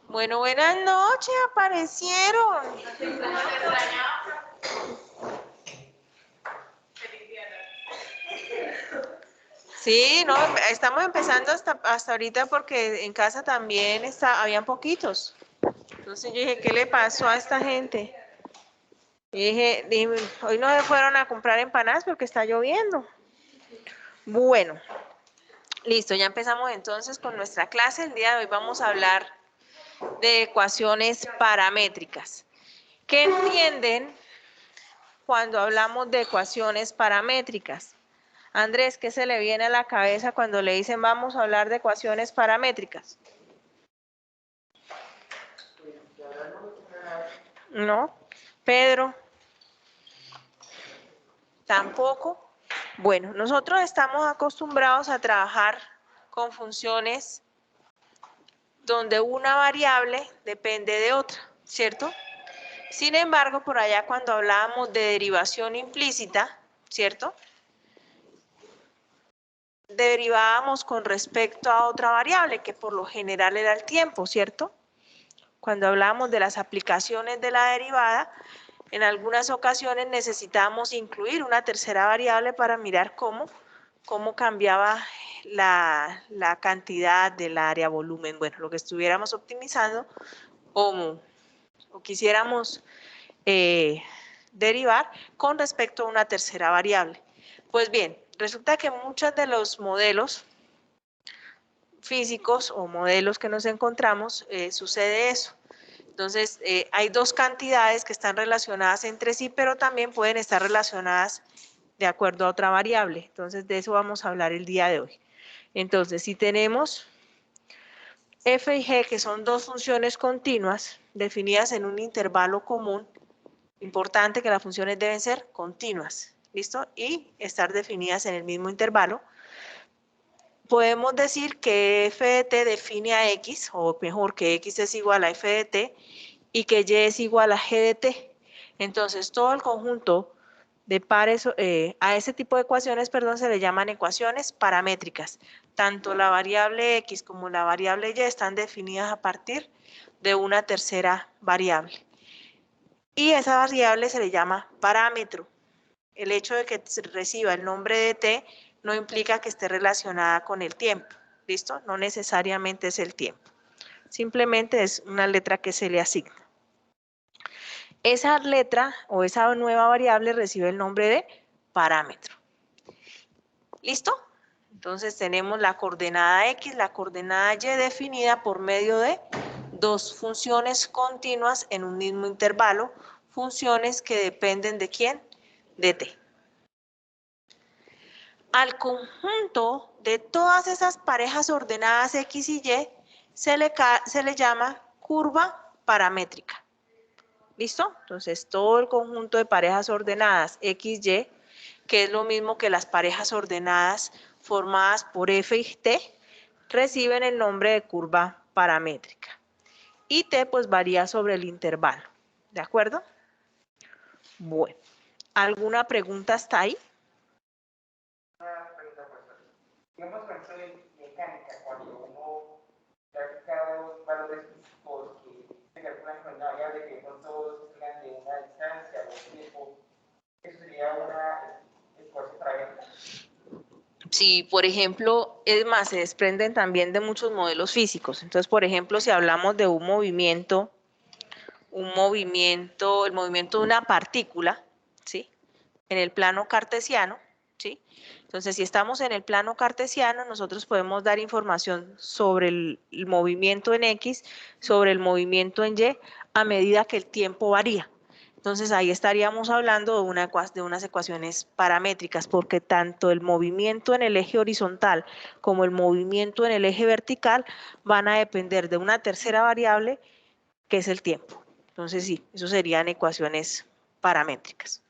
Bueno, buenas noches, aparecieron. Sí, no, estamos empezando hasta ahorita porque en casa también habían poquitos. Entonces yo dije, ¿qué le pasó a esta gente? Y dije, hoy no se fueron a comprar empanadas porque está lloviendo. Bueno, listo, ya empezamos entonces con nuestra clase. El día de hoy vamos a hablar de ecuaciones paramétricas. ¿Qué entienden cuando hablamos de ecuaciones paramétricas? Andrés, ¿qué se le viene a la cabeza cuando le dicen vamos a hablar de ecuaciones paramétricas? ¿No? Pedro, tampoco. Bueno, nosotros estamos acostumbrados a trabajar con funciones donde una variable depende de otra, ¿cierto? Sin embargo, por allá cuando hablábamos de derivación implícita, ¿cierto? Derivábamos con respecto a otra variable, que por lo general era el tiempo, ¿cierto? Cuando hablábamos de las aplicaciones de la derivada, en algunas ocasiones necesitábamos incluir una tercera variable para mirar cómo cambiaba la cantidad del área, volumen, bueno, lo que estuviéramos optimizando o quisiéramos derivar con respecto a una tercera variable. Pues bien, resulta que muchos de los modelos físicos o modelos que nos encontramos sucede eso. Entonces, hay dos cantidades que están relacionadas entre sí, pero también pueden estar relacionadas de acuerdo a otra variable. Entonces, de eso vamos a hablar el día de hoy. Entonces, si tenemos f y g, que son dos funciones continuas definidas en un intervalo común, importante que las funciones deben ser continuas, ¿listo? Y estar definidas en el mismo intervalo. Podemos decir que f de t define a x, o mejor, que x es igual a f de t, y que y es igual a g de t. Entonces, todo el conjunto de pares, a ese tipo de ecuaciones, perdón, se le llaman ecuaciones paramétricas. Tanto la variable x como la variable y están definidas a partir de una tercera variable. Y esa variable se le llama parámetro. El hecho de que reciba el nombre de t no implica que esté relacionada con el tiempo. ¿Listo? No necesariamente es el tiempo. Simplemente es una letra que se le asigna. Esa letra o esa nueva variable recibe el nombre de parámetro. ¿Listo? Entonces tenemos la coordenada x, la coordenada y definida por medio de dos funciones continuas en un mismo intervalo, funciones que dependen ¿de quién? De t. Al conjunto de todas esas parejas ordenadas x y y se le llama curva paramétrica. ¿Listo? Entonces, todo el conjunto de parejas ordenadas x, y, que es lo mismo que las parejas ordenadas formadas por f y t, reciben el nombre de curva paramétrica. Y t pues varía sobre el intervalo. ¿De acuerdo? Bueno, ¿alguna pregunta hasta ahí? Una pregunta, profesor. Digamos, por ejemplo, en mecánica, cuando uno practica los valores físicos que se calculan con una variable que con todos salgan de una distancia o tiempo, ¿eso sería una ecuación paramétrica? Sí, por ejemplo, es más, se desprenden también de muchos modelos físicos. Entonces, por ejemplo, si hablamos de un movimiento, el movimiento de una partícula, ¿sí? En el plano cartesiano, ¿sí? Entonces, si estamos en el plano cartesiano, nosotros podemos dar información sobre el movimiento en X, sobre el movimiento en Y, a medida que el tiempo varía. Entonces, ahí estaríamos hablando de unas ecuaciones paramétricas, porque tanto el movimiento en el eje horizontal como el movimiento en el eje vertical van a depender de una tercera variable, que es el tiempo. Entonces, sí, eso serían ecuaciones paramétricas.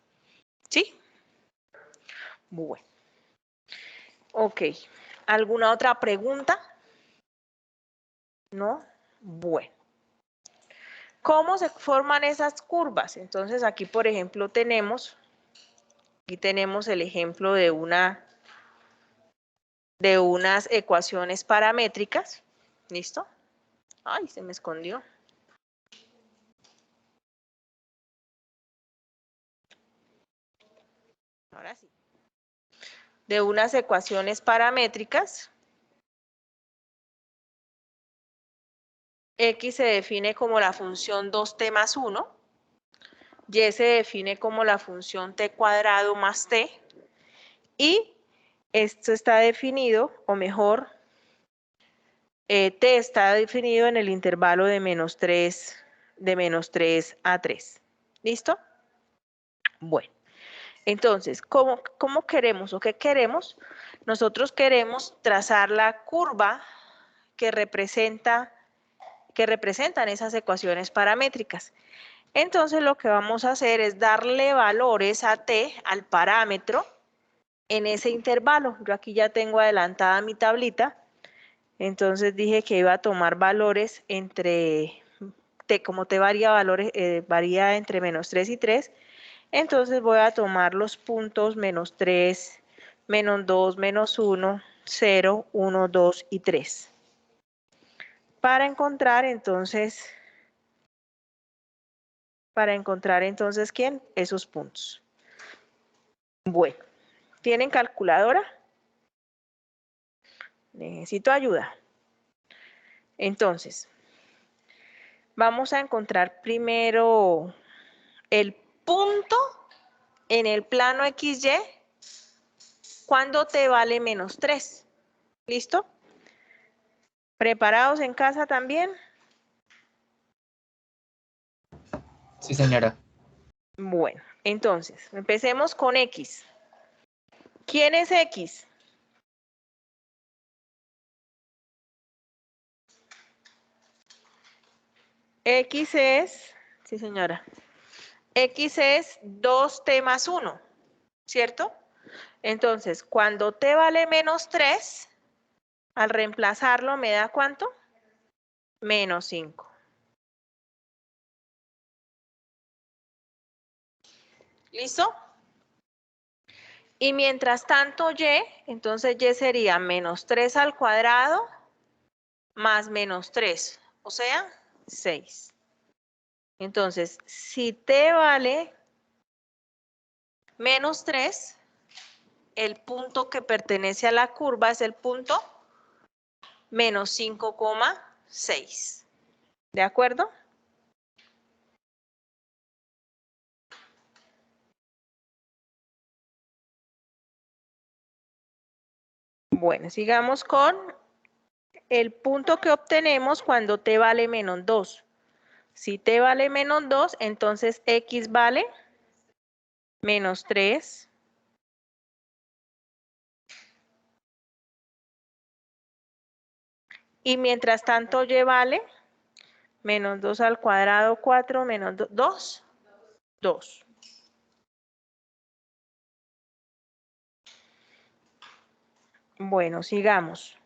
¿Sí? Bueno. Ok. ¿Alguna otra pregunta? ¿No? Bueno. ¿Cómo se forman esas curvas? Entonces, aquí, por ejemplo, tenemos el ejemplo de unas ecuaciones paramétricas. ¿Listo? Ay, se me escondió. Ahora sí. De unas ecuaciones paramétricas. X se define como la función 2t más 1. Y se define como la función t cuadrado más t. Y esto está definido, o mejor, t está definido en el intervalo de menos 3 a 3. ¿Listo? Bueno, entonces, ¿cómo queremos o qué queremos? Nosotros queremos trazar la curva que representan esas ecuaciones paramétricas. Entonces, lo que vamos a hacer es darle valores a t, al parámetro, en ese intervalo. Yo aquí ya tengo adelantada mi tablita. Entonces dije que iba a tomar valores entre t, como t varía valores, varía entre menos 3 y 3. Entonces voy a tomar los puntos menos 3, menos 2, menos 1, 0, 1, 2 y 3. Para encontrar entonces, ¿quién? Esos puntos. Bueno, ¿tienen calculadora? Necesito ayuda. Entonces, vamos a encontrar primero el punto en el plano XY cuando t vale menos 3. ¿Listo? ¿Preparados en casa también? Sí, señora. Bueno, entonces, empecemos con X. ¿Quién es X? X es, sí señora, X es 2t más 1, ¿cierto? Entonces, cuando t vale menos 3, al reemplazarlo me da ¿cuánto? Menos 5. ¿Listo? Y mientras tanto y, entonces y sería menos 3 al cuadrado más menos 3, o sea, 6. Entonces, si t vale menos 3, el punto que pertenece a la curva es el punto menos 5,6. ¿De acuerdo? Bueno, sigamos con el punto que obtenemos cuando t vale menos 2. Si t vale menos 2, entonces x vale menos 3. Y mientras tanto y vale menos 2 al cuadrado, 4, menos 2, 2. Bueno, sigamos.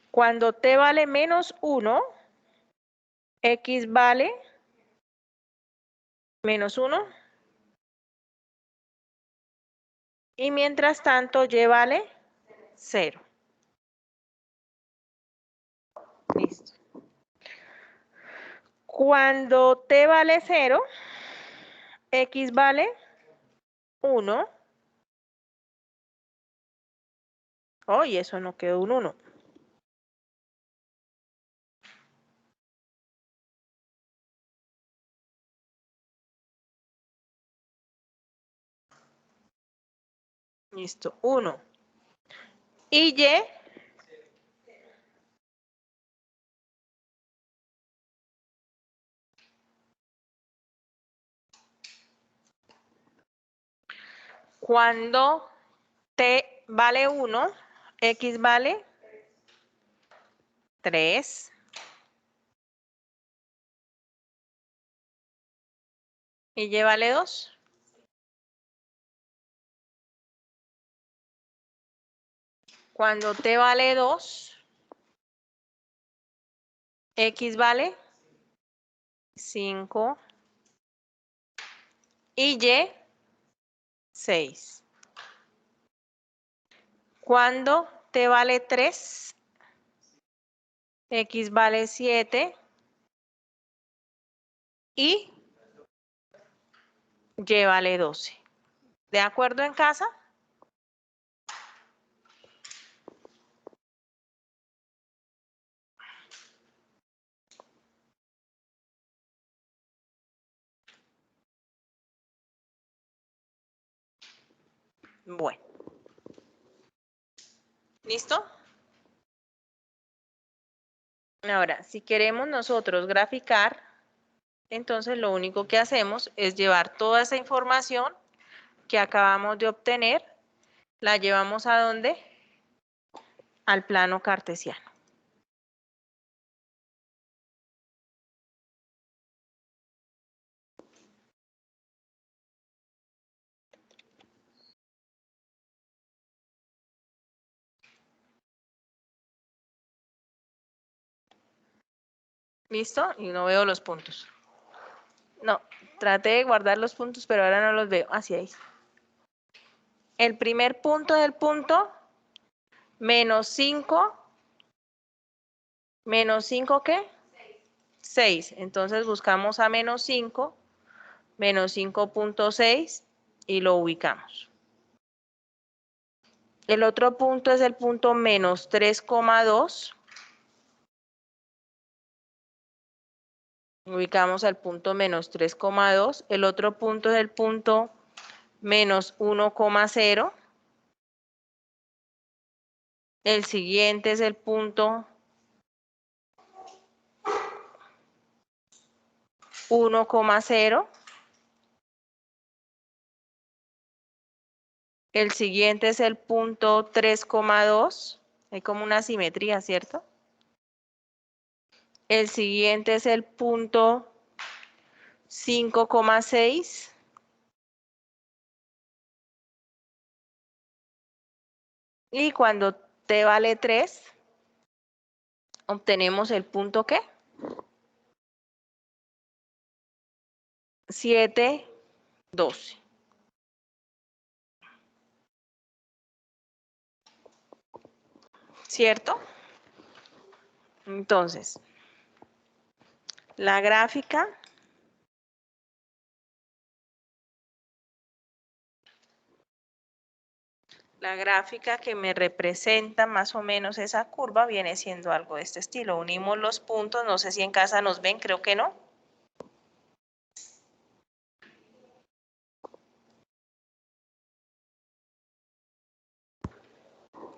Cuando t vale menos 1, x vale menos 1. Y mientras tanto y vale 0. Listo. Cuando t vale 0, x vale 1. Oh, y eso no quedó un 1. Listo, 1. Y cuando t vale 1, x vale 3. Y y vale 2. Cuando t vale 2, x vale 5. Y 6. Cuando t vale 3, X vale 7 y Y vale 12. ¿De acuerdo en casa? Bueno. ¿Listo? Ahora, si queremos nosotros graficar, entonces lo único que hacemos es llevar toda esa información que acabamos de obtener, la llevamos ¿a dónde? Al plano cartesiano. ¿Listo? Y no veo los puntos. No, traté de guardar los puntos, pero ahora no los veo. Así es. El primer punto del punto, menos 5. ¿Menos 5 qué? 6. Entonces buscamos a menos 5, menos 5.6 y lo ubicamos. El otro punto es el punto menos 3,2. Ubicamos al punto menos 3,2. El otro punto es el punto menos 1,0. El siguiente es el punto 1,0. El siguiente es el punto 3,2. Hay como una simetría, ¿cierto? El siguiente es el punto 5,6. Y cuando t vale 3, obtenemos el punto ¿qué? 7, 12. ¿Cierto? Entonces, la gráfica que me representa más o menos esa curva viene siendo algo de este estilo. Unimos los puntos, no sé si en casa nos ven, creo que no.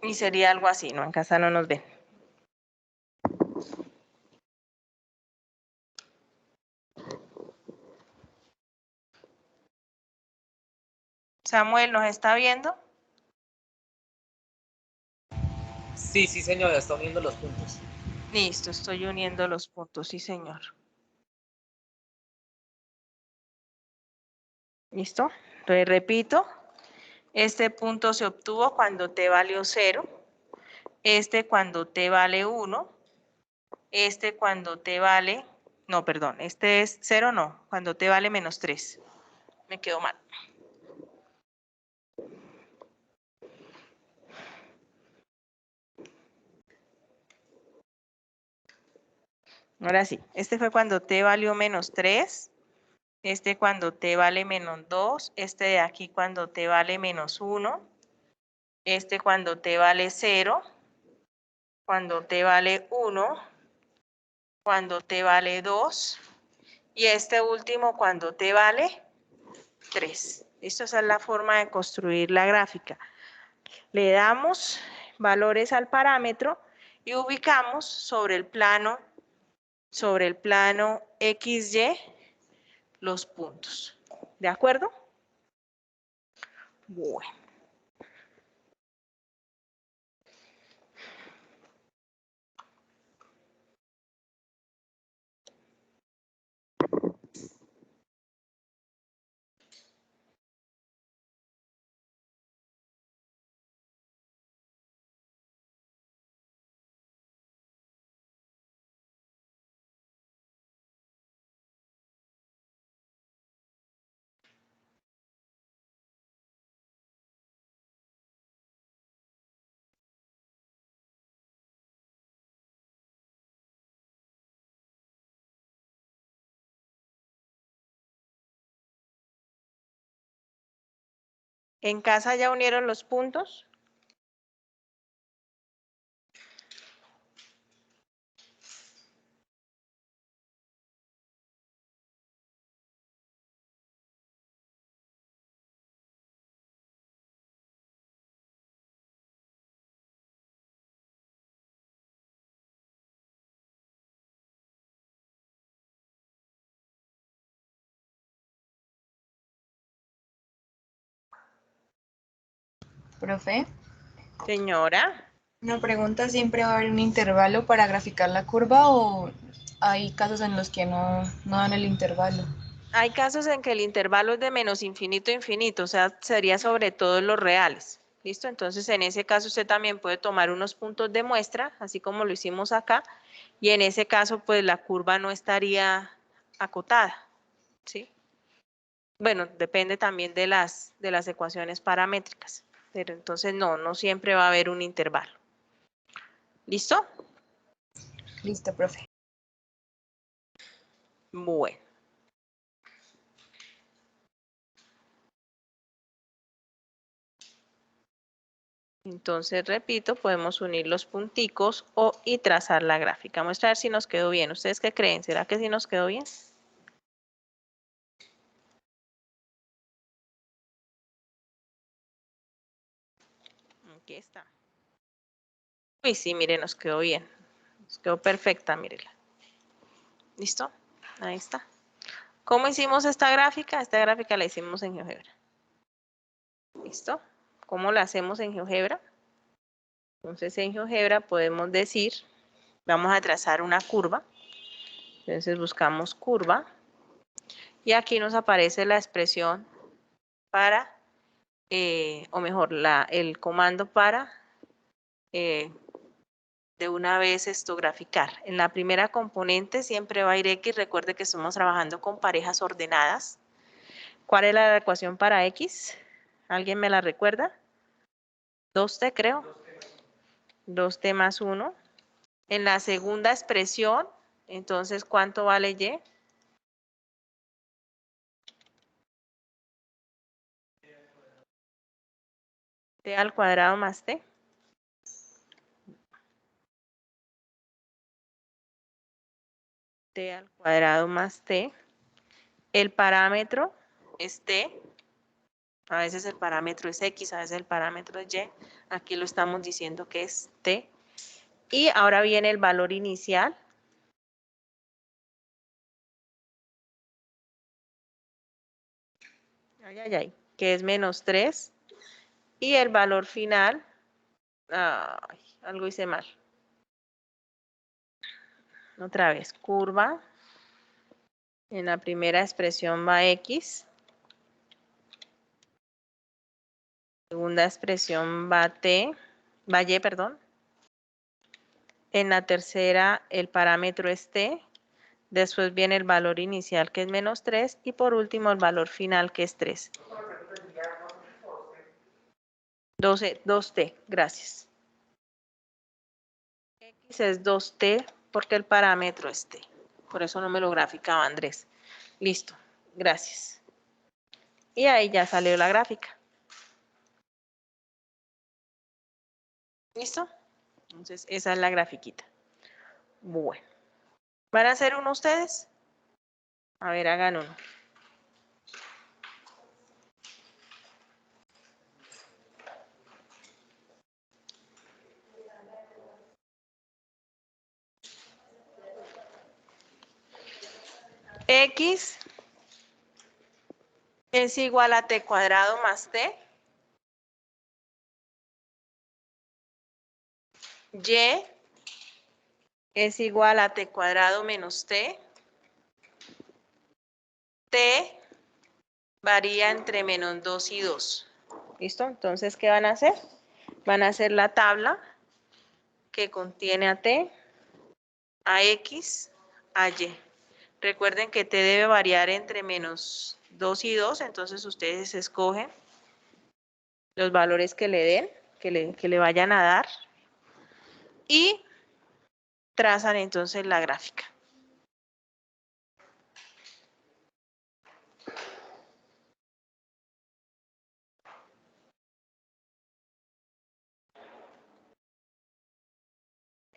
Y sería algo así, ¿no? En casa no nos ven. Samuel, ¿nos está viendo? Sí, sí, señora, está uniendo los puntos. Listo, estoy uniendo los puntos, sí, señor. ¿Listo? Entonces repito, este punto se obtuvo cuando t valió 0, este cuando t vale 1, este cuando t vale, no, perdón, este es 0, no, cuando t vale menos 3. Me quedó mal. Ahora sí, este fue cuando t valió menos 3, este cuando t vale menos 2, este de aquí cuando t vale menos 1, este cuando t vale 0, cuando t vale 1, cuando t vale 2 y este último cuando t vale 3. Esta es la forma de construir la gráfica. Le damos valores al parámetro y ubicamos sobre el plano XY los puntos. ¿De acuerdo? Bueno. ¿En casa ya unieron los puntos? Profe, Señora, una pregunta, ¿siempre va a haber un intervalo para graficar la curva o hay casos en los que no dan el intervalo? hay casos en que el intervalo es de menos infinito a infinito, o sea, sería sobre todo los reales. ¿Listo? Entonces, en ese caso usted también puede tomar unos puntos de muestra, así como lo hicimos acá, y en ese caso, pues la curva no estaría acotada, ¿sí? Bueno, depende también de las ecuaciones paramétricas, pero entonces no siempre va a haber un intervalo. ¿Listo? Listo, profe. Bueno. Entonces, repito, podemos unir los punticos y trazar la gráfica. Vamos a ver si nos quedó bien. ¿Ustedes qué creen? ¿Será que sí nos quedó bien? Aquí está. Uy, sí, mire, nos quedó bien. Nos quedó perfecta, mírela. ¿Listo? Ahí está. ¿Cómo hicimos esta gráfica? Esta gráfica la hicimos en GeoGebra. ¿Listo? ¿Cómo la hacemos en GeoGebra? Entonces, en GeoGebra podemos decir, vamos a trazar una curva. Entonces, buscamos curva. Y aquí nos aparece la expresión para, o mejor, el comando para de una vez esto graficar. En la primera componente siempre va a ir X. Recuerde que estamos trabajando con parejas ordenadas. ¿Cuál es la ecuación para X? ¿Alguien me la recuerda? 2t creo. 2t más 1. En la segunda expresión, entonces, ¿cuánto vale Y? T al cuadrado más T. T al cuadrado más T. El parámetro es T. A veces el parámetro es X, a veces el parámetro es Y. Aquí lo estamos diciendo que es T. Y ahora viene el valor inicial. Que es menos 3. Y el valor final, algo hice mal. Otra vez, curva. En la primera expresión va X. Segunda expresión va T, va Y, perdón. En la tercera el parámetro es T. Después viene el valor inicial que es menos 3 y por último el valor final que es 3. 2T, gracias. X es 2T porque el parámetro es T. Por eso no me lo graficaba Andrés. Listo, gracias. Y ahí ya salió la gráfica. ¿Listo? Entonces esa es la grafiquita. Bueno. ¿Van a hacer uno ustedes? A ver, hagan uno. X es igual a T cuadrado más T. Y es igual a T cuadrado menos T. T varía entre menos 2 y 2. ¿Listo? Entonces, ¿qué van a hacer? Van a hacer la tabla que contiene a T, a X, a Y. Recuerden que T debe variar entre menos 2 y 2, entonces ustedes escogen los valores que le den, que le vayan a dar y trazan entonces la gráfica.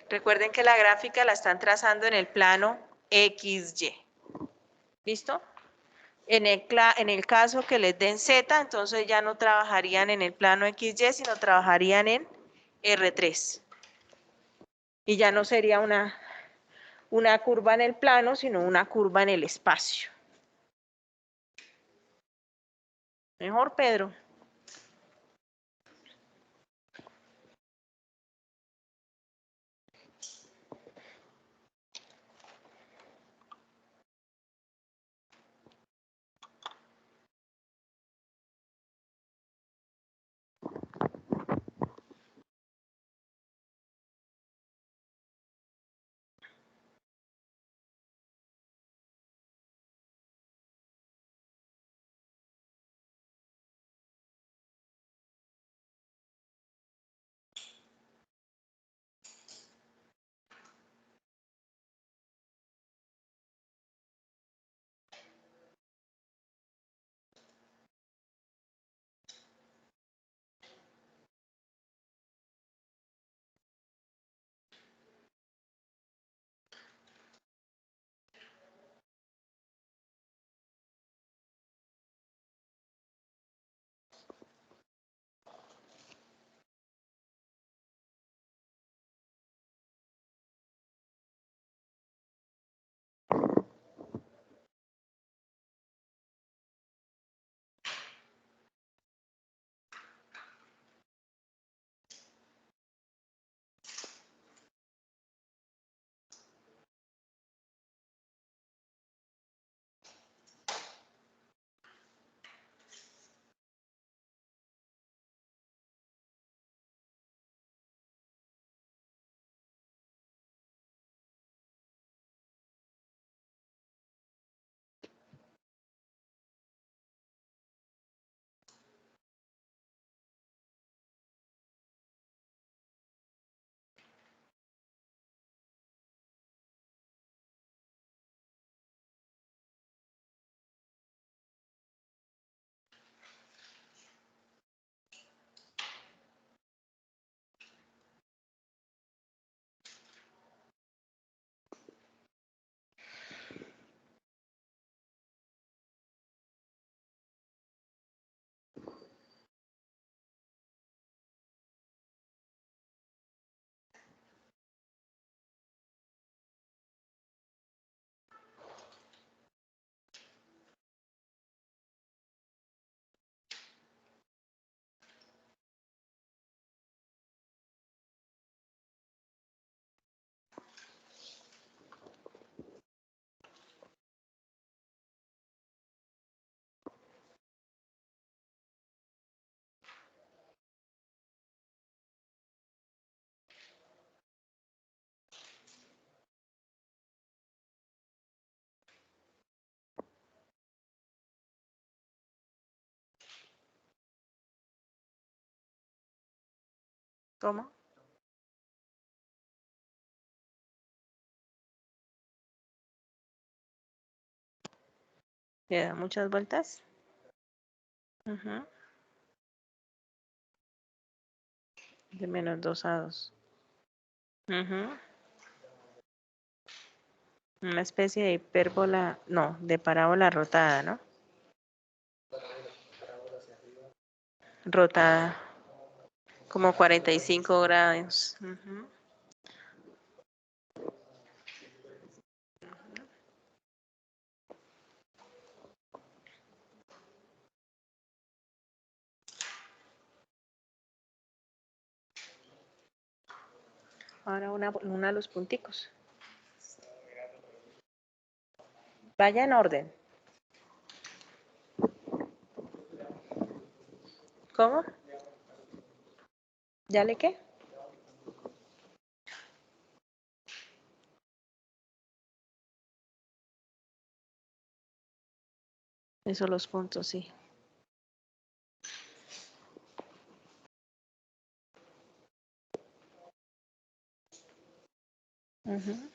Recuerden que la gráfica la están trazando en el plano XY. ¿Listo? En el caso que les den Z, entonces ya no trabajarían en el plano XY, sino trabajarían en R3. Y ya no sería una curva en el plano, sino una curva en el espacio. Mejor, Pedro. ¿Cómo? ¿Le da muchas vueltas? Ujú. De -2 a 2. Ujú. Una especie de hipérbola, no, de parábola rotada, ¿no? Rotada, como 45 grados. Ujú. Ahora una de los punticos. Vaya en orden. ¿Cómo? ¿Ya le qué? Eso los puntos, sí. Ujú.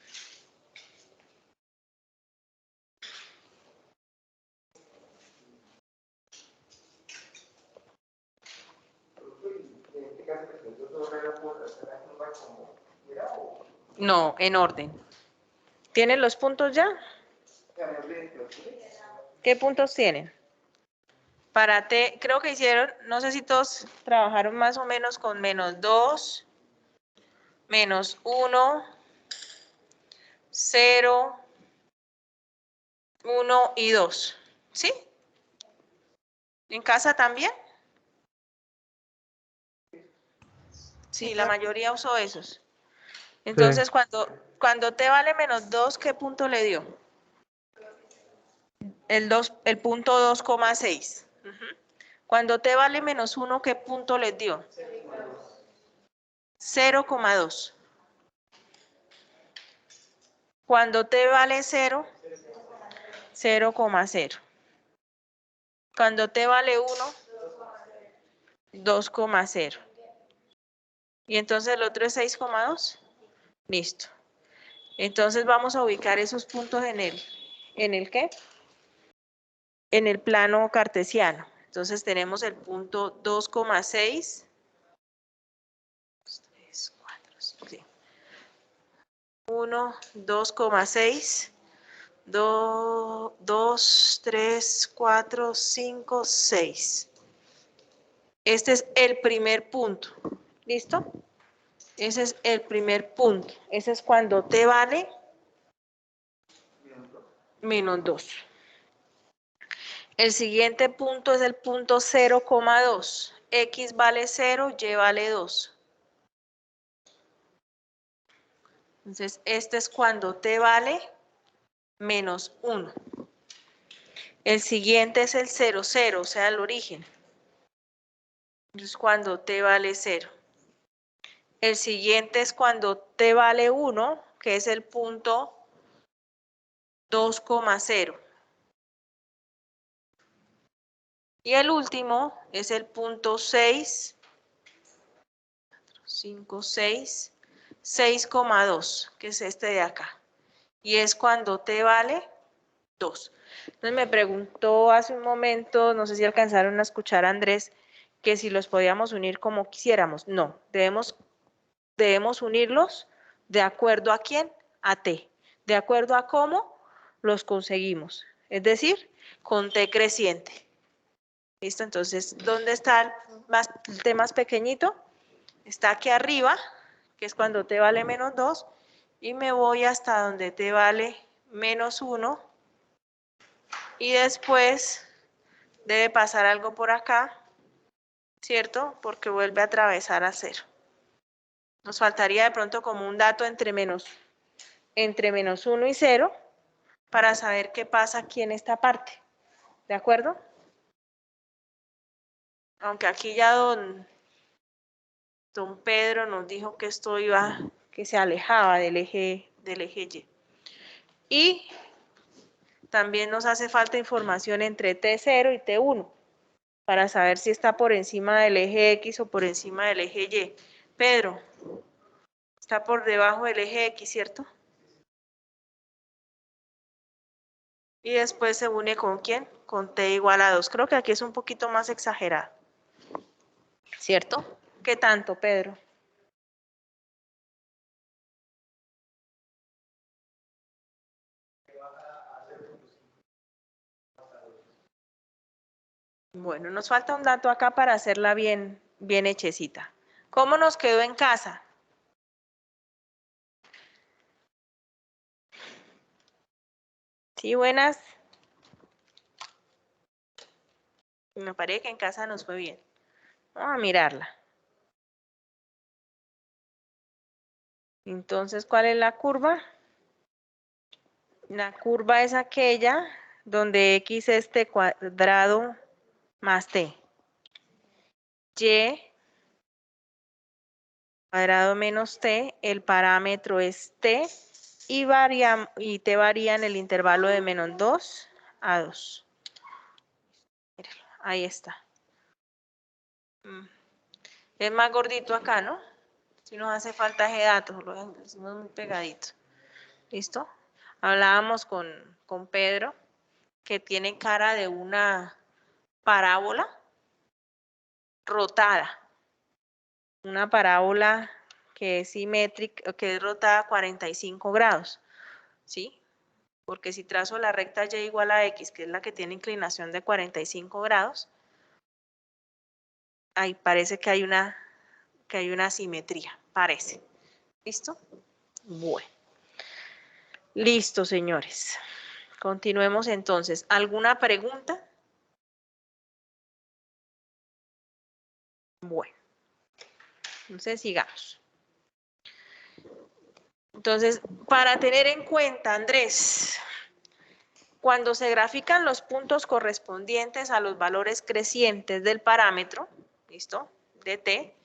En este caso, que yo sobre la puerta, ¿se la tumba como quiera o No, en orden. ¿Tienen los puntos ya? ¿Qué puntos tienen? Para T, creo que hicieron, no sé si todos trabajaron más o menos con -2, -1, 0, 1 y 2. ¿Sí? ¿En casa también? Sí, la mayoría usó esos. Entonces, cuando T vale -2, ¿qué punto le dio? El punto 2,6. Cuando T vale -1, ¿qué punto les dio? 0,2. Cuando T vale 0, 0,0. Cuando T vale 1, 2,0. Y entonces el otro es 6,2. Listo. Entonces vamos a ubicar esos puntos ¿en el qué? En el plano cartesiano. Entonces tenemos el punto 2,6. 3, 4, 5. 1, 2,6. 2, 3, 4, 5, 6. Este es el primer punto. ¿Listo? Ese es el primer punto. Ese es cuando T vale -2. El siguiente punto es el punto 0,2. X vale 0, Y vale 2. Entonces, este es cuando T vale -1. El siguiente es el 0, 0, o sea, el origen. Entonces, cuando T vale 0. El siguiente es cuando T vale 1, que es el punto 2,0. Y el último es el punto 6, 5, 6, 6,2, que es este de acá. Y es cuando T vale 2. Entonces me preguntó hace un momento, no sé si alcanzaron a escuchar a Andrés, que si los podíamos unir como quisiéramos. No, debemos unirlos de acuerdo a quién, a T. De acuerdo a cómo los conseguimos. Es decir, con T creciente. ¿Listo? Entonces, ¿dónde está el T más pequeñito? Está aquí arriba, que es cuando T vale -2, y me voy hasta donde T vale -1, y después debe pasar algo por acá, ¿cierto? Porque vuelve a atravesar a 0. Nos faltaría de pronto como un dato entre -1 y 0 para saber qué pasa aquí en esta parte. ¿De acuerdo? Aunque aquí ya don Pedro nos dijo que esto que se alejaba del eje Y. Y también nos hace falta información entre T0 y T1 para saber si está por encima del eje X o por encima del eje Y. Pedro, está por debajo del eje X, ¿cierto? Y después se une ¿con quién? Con T igual a 2. Creo que aquí es un poquito más exagerado. ¿Cierto? ¿Qué tanto, Pedro? Bueno, nos falta un dato acá para hacerla bien hechecita. ¿Cómo nos quedó en casa? Sí, buenas. Me parece que en casa nos fue bien. Vamos a mirarla. Entonces, ¿cuál es la curva? La curva es aquella donde x es t cuadrado más t. Y cuadrado menos t, el parámetro es t y t varía en el intervalo de -2 a 2. Mírenlo, ahí está. Es más gordito acá, ¿no? Si nos hace falta ese dato, lo hicimos muy pegadito. ¿Listo? Hablábamos con Pedro, que tiene cara de una parábola rotada. Una parábola que es simétrica, que es rotada a 45 grados, ¿sí? Porque si trazo la recta y igual a x, que es la que tiene inclinación de 45 grados, ahí parece que hay una asimetría, parece. ¿Listo? Bueno. Listo, señores. Continuemos entonces. ¿Alguna pregunta? Bueno. Entonces sigamos. Entonces, para tener en cuenta, Andrés, cuando se grafican los puntos correspondientes a los valores crecientes del parámetro, ¿listo? De t,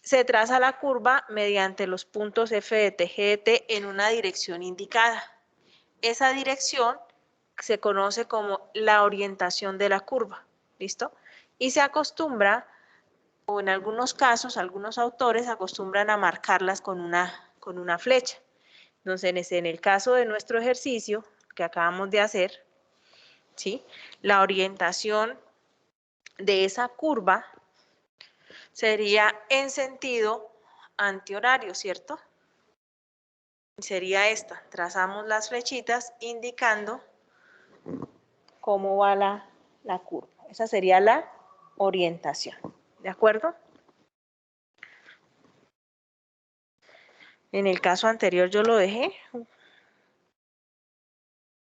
se traza la curva mediante los puntos f de t, g de t en una dirección indicada. Esa dirección se conoce como la orientación de la curva, ¿listo? Y se acostumbra, o en algunos casos, algunos autores acostumbran a marcarlas con una flecha. Entonces, en el caso de nuestro ejercicio que acabamos de hacer, ¿sí? La orientación de esa curva sería en sentido antihorario, ¿cierto? Sería esta. Trazamos las flechitas indicando cómo va la curva. Esa sería la orientación. ¿De acuerdo? En el caso anterior yo lo dejé.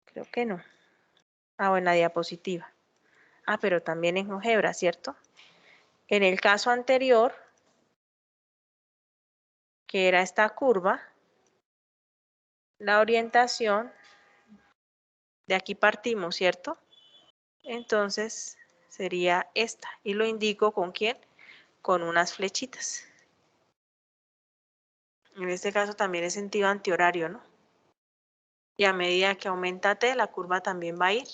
Creo que no. Ah, en la diapositiva. Ah, pero también en GeoGebra, ¿cierto? En el caso anterior, que era esta curva, la orientación, de aquí partimos, ¿cierto? Entonces sería esta. Y lo indico ¿con quién? Con unas flechitas. En este caso también es sentido antihorario, ¿no? Y a medida que aumenta t, la curva también va a ir,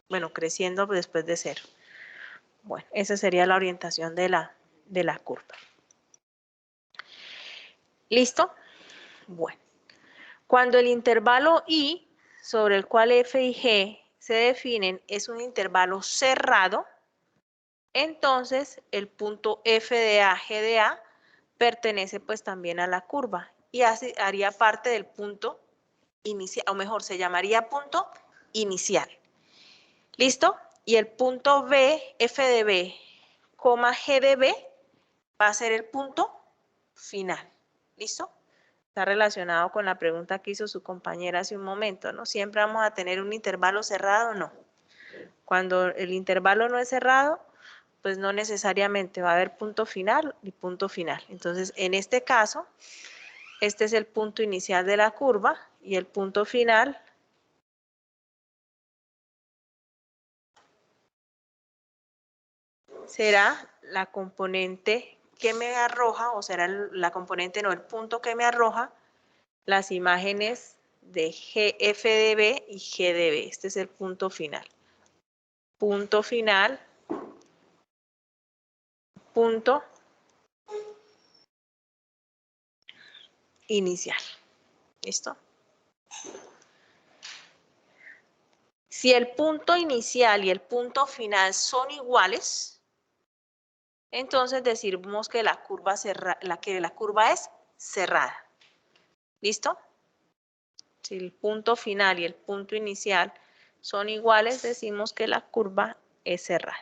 bueno, creciendo después de 0. Bueno, esa sería la orientación de la curva. ¿Listo? Bueno. Cuando el intervalo I, sobre el cual F y G se definen, es un intervalo cerrado, entonces el punto F de A, G de A, pertenece pues también a la curva y haría parte del punto inicial, o mejor, se llamaría punto inicial. ¿Listo? Y el punto B, F de B, G de B, va a ser el punto final. ¿Listo? Está relacionado con la pregunta que hizo su compañera hace un momento, ¿no? ¿Siempre vamos a tener un intervalo cerrado? No. Cuando el intervalo no es cerrado, pues no necesariamente va a haber punto final y punto final. Entonces, en este caso, este es el punto inicial de la curva y el punto final será la componente que me arroja, o será la componente, no, el punto que me arroja las imágenes de F de B y G de B. Este es el punto final. Punto final, punto inicial. ¿Listo? Si el punto inicial y el punto final son iguales, entonces decimos que la curva es cerrada. ¿Listo? Si el punto final y el punto inicial son iguales, decimos que la curva es cerrada.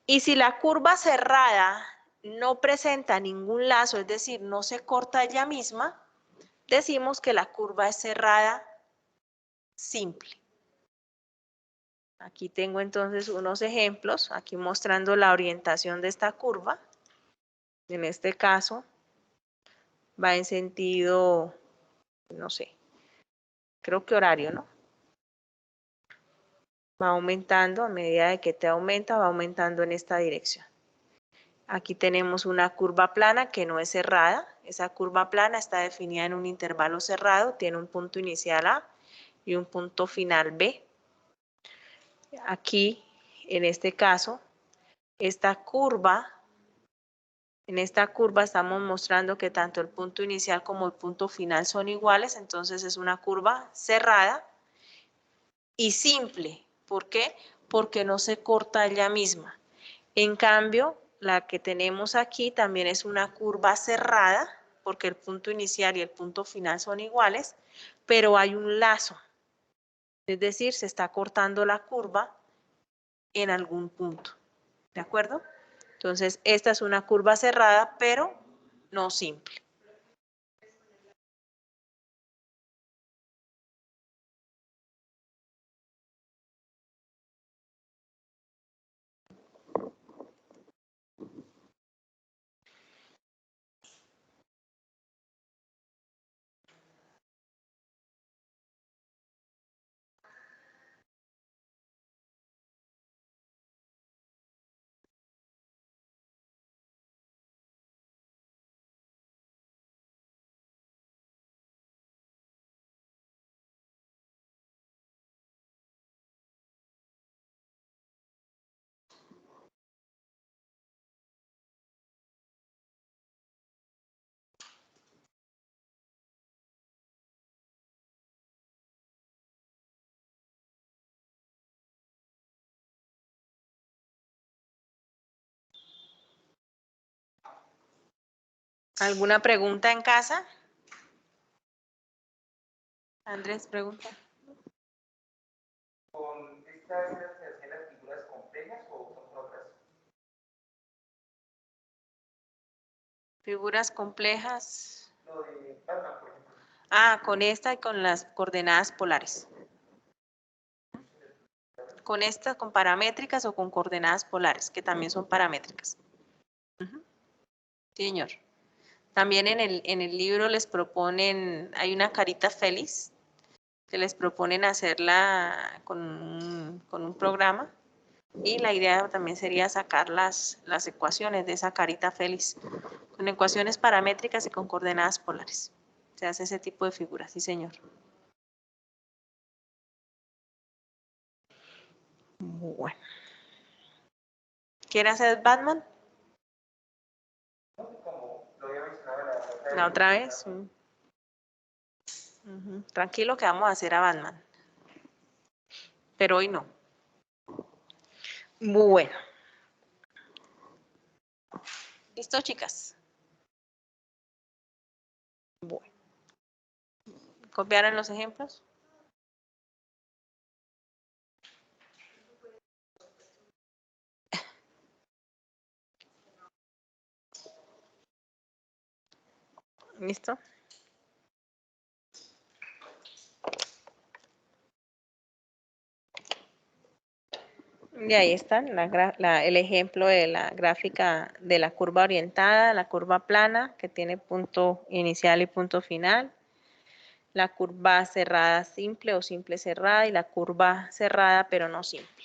Y si la curva cerrada no presenta ningún lazo, es decir, no se corta ella misma, decimos que la curva es cerrada simple. Aquí tengo entonces unos ejemplos, aquí mostrando la orientación de esta curva. En este caso, va en sentido, no sé, creo que horario, ¿no? Va aumentando, a medida de que te aumenta, va aumentando en esta dirección. Aquí tenemos una curva plana que no es cerrada. Esa curva plana está definida en un intervalo cerrado, tiene un punto inicial A y un punto final B. Aquí, en este caso, en esta curva estamos mostrando que tanto el punto inicial como el punto final son iguales, entonces es una curva cerrada y simple. ¿Por qué? Porque no se corta ella misma. En cambio, la que tenemos aquí también es una curva cerrada, porque el punto inicial y el punto final son iguales, pero hay un lazo. Es decir, se está cortando la curva en algún punto. ¿De acuerdo? Entonces, esta es una curva cerrada, pero no simple. ¿Alguna pregunta en casa? Andrés, pregunta. ¿Con estas se hacen las figuras complejas o son con otras? Figuras complejas. Lo de Batman, por ejemplo. Ah, con esta y con las coordenadas polares. Con estas, con paramétricas o con coordenadas polares, que también son paramétricas. Sí, señor. También en el libro les proponen, hay una carita feliz, que les proponen hacerla con un programa. Y la idea también sería sacar las ecuaciones de esa carita feliz, con ecuaciones paramétricas y con coordenadas polares. Se hace ese tipo de figuras, sí, señor. Bueno. ¿Quiere hacer Batman? Como lo había mencionado ¿La otra vez? Tranquilo que vamos a hacer a Batman. Pero hoy no. Bueno. ¿Listo, chicas? Bueno. ¿Copiaron los ejemplos? ¿Listo? Y ahí está el ejemplo de la gráfica de la curva orientada, la curva plana, que tiene punto inicial y punto final, la curva cerrada simple o simple cerrada y la curva cerrada pero no simple.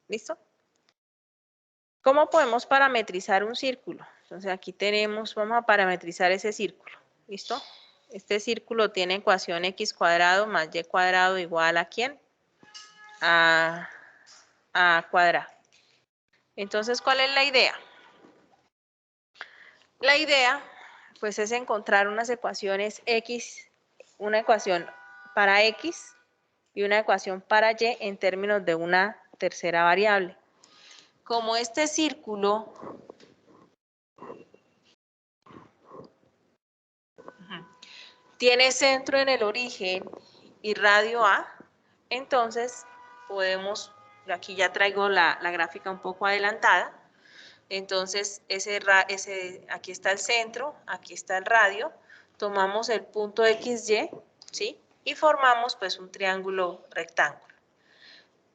¿Listo? ¿Cómo podemos parametrizar un círculo? Entonces aquí tenemos, vamos a parametrizar ese círculo. ¿Listo? Este círculo tiene ecuación x cuadrado más y cuadrado igual a ¿quién? A cuadrado. Entonces, ¿cuál es la idea? La idea, pues, es encontrar unas ecuaciones x, una ecuación para x y una ecuación para y en términos de una tercera variable. Como este círculo tiene centro en el origen y radio A, entonces podemos, aquí ya traigo la gráfica un poco adelantada, entonces aquí está el centro, aquí está el radio, tomamos el punto XY, ¿sí? Y formamos pues un triángulo rectángulo,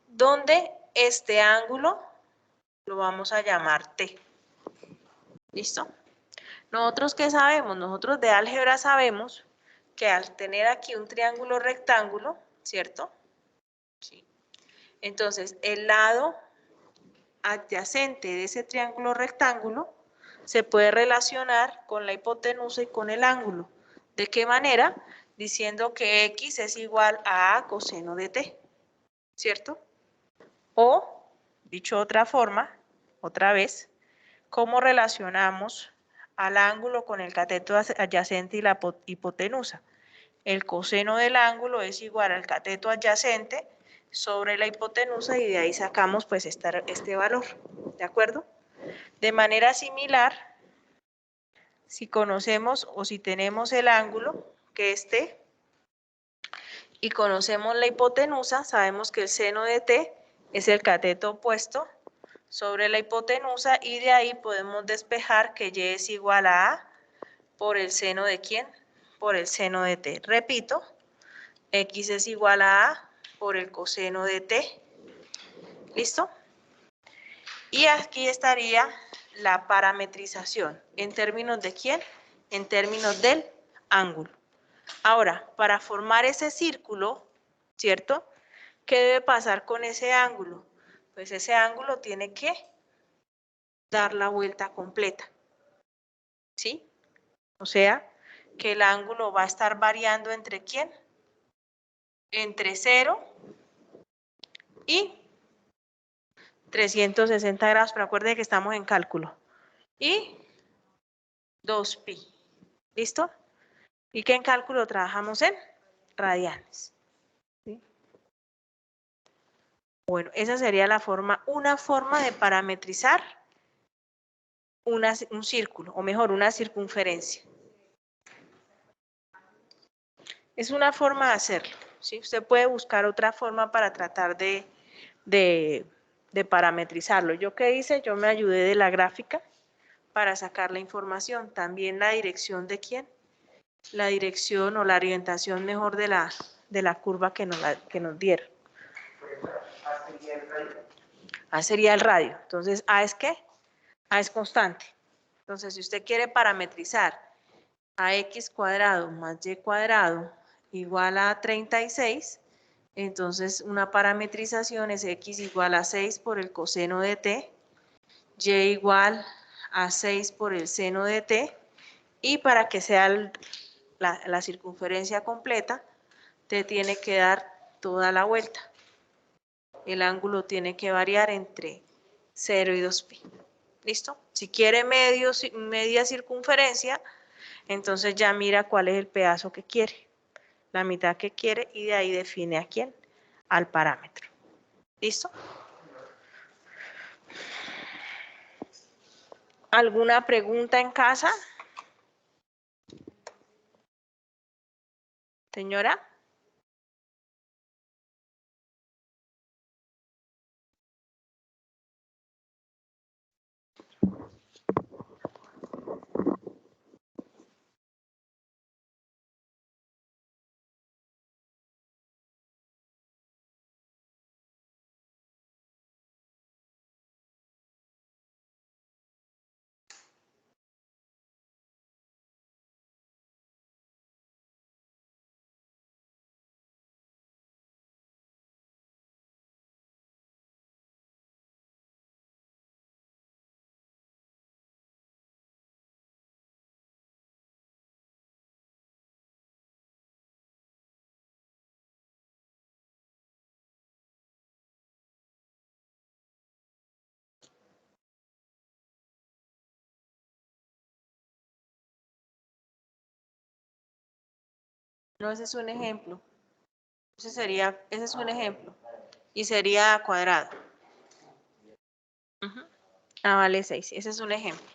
donde este ángulo lo vamos a llamar T. ¿Listo? Nosotros, ¿qué sabemos? Nosotros de álgebra sabemos que al tener aquí un triángulo rectángulo, ¿cierto? Sí. Entonces, el lado adyacente de ese triángulo rectángulo se puede relacionar con la hipotenusa y con el ángulo. ¿De qué manera? diciendo que X es igual a coseno de T, ¿cierto? O, dicho de otra forma, otra vez, ¿cómo relacionamos al ángulo con el cateto adyacente y la hipotenusa? El coseno del ángulo es igual al cateto adyacente sobre la hipotenusa y de ahí sacamos pues este valor, ¿de acuerdo? De manera similar, si conocemos o si tenemos el ángulo, que es T, y conocemos la hipotenusa, sabemos que el seno de T es el cateto opuesto sobre la hipotenusa y de ahí podemos despejar que Y es igual a A por el seno de ¿quién? Por el seno de T. Repito, X es igual a A por el coseno de T. ¿Listo? Y aquí estaría la parametrización. ¿En términos de quién? En términos del ángulo. Ahora, para formar ese círculo, ¿cierto? ¿Qué debe pasar con ese ángulo? Pues ese ángulo tiene que dar la vuelta completa. ¿Sí? O sea, que el ángulo va a estar variando entre ¿quién? Entre 0 y 360 grados, pero acuérdense que estamos en cálculo. Y 2pi. ¿Listo? ¿Y qué en cálculo trabajamos en? Radianes. ¿Sí? Bueno, esa sería la forma, una forma de parametrizar un círculo, o mejor, una circunferencia. Es una forma de hacerlo, ¿sí? Usted puede buscar otra forma para tratar de parametrizarlo. ¿Yo qué hice? Yo me ayudé de la gráfica para sacar la información. También la dirección de quién. La dirección o la orientación mejor de la curva que nos dieron. A sería el radio. A sería el radio. Entonces, ¿A es qué? A es constante. Entonces, si usted quiere parametrizar ax cuadrado más y cuadrado igual a 36, entonces una parametrización es x igual a 6 por el coseno de t, y igual a 6 por el seno de t, y para que sea la circunferencia completa, te tiene que dar toda la vuelta. El ángulo tiene que variar entre 0 y 2pi. ¿Listo? Si quiere media circunferencia, entonces ya mira cuál es el pedazo que quiere, la mitad que quiere, y de ahí define a quién, al parámetro. ¿Listo? ¿Alguna pregunta en casa? Señora. No, ese es un ejemplo. Ese es un ejemplo. Y sería cuadrado. Vale 6. Ese es un ejemplo.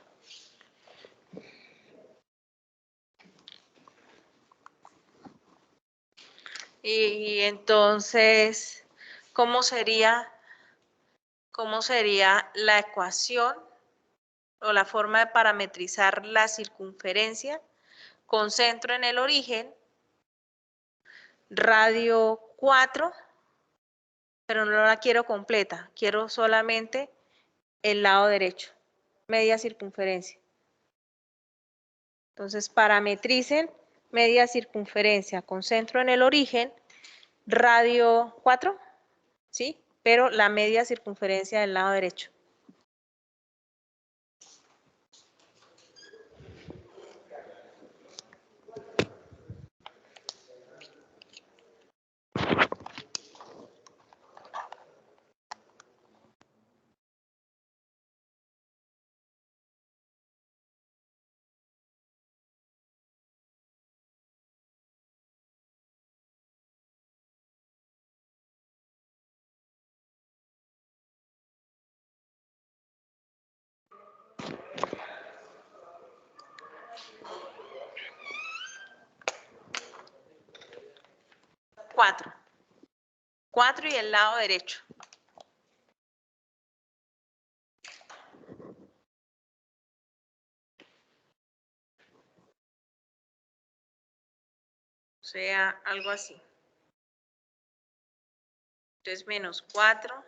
Y entonces, ¿cómo sería la ecuación o la forma de parametrizar la circunferencia con centro en el origen, radio 4, pero no la quiero completa, quiero solamente el lado derecho, media circunferencia. Entonces, parametricen media circunferencia con centro en el origen, radio 4, ¿sí? Pero la media circunferencia del lado derecho. 4. 4 y el lado derecho. O sea, algo así. Entonces, menos 4.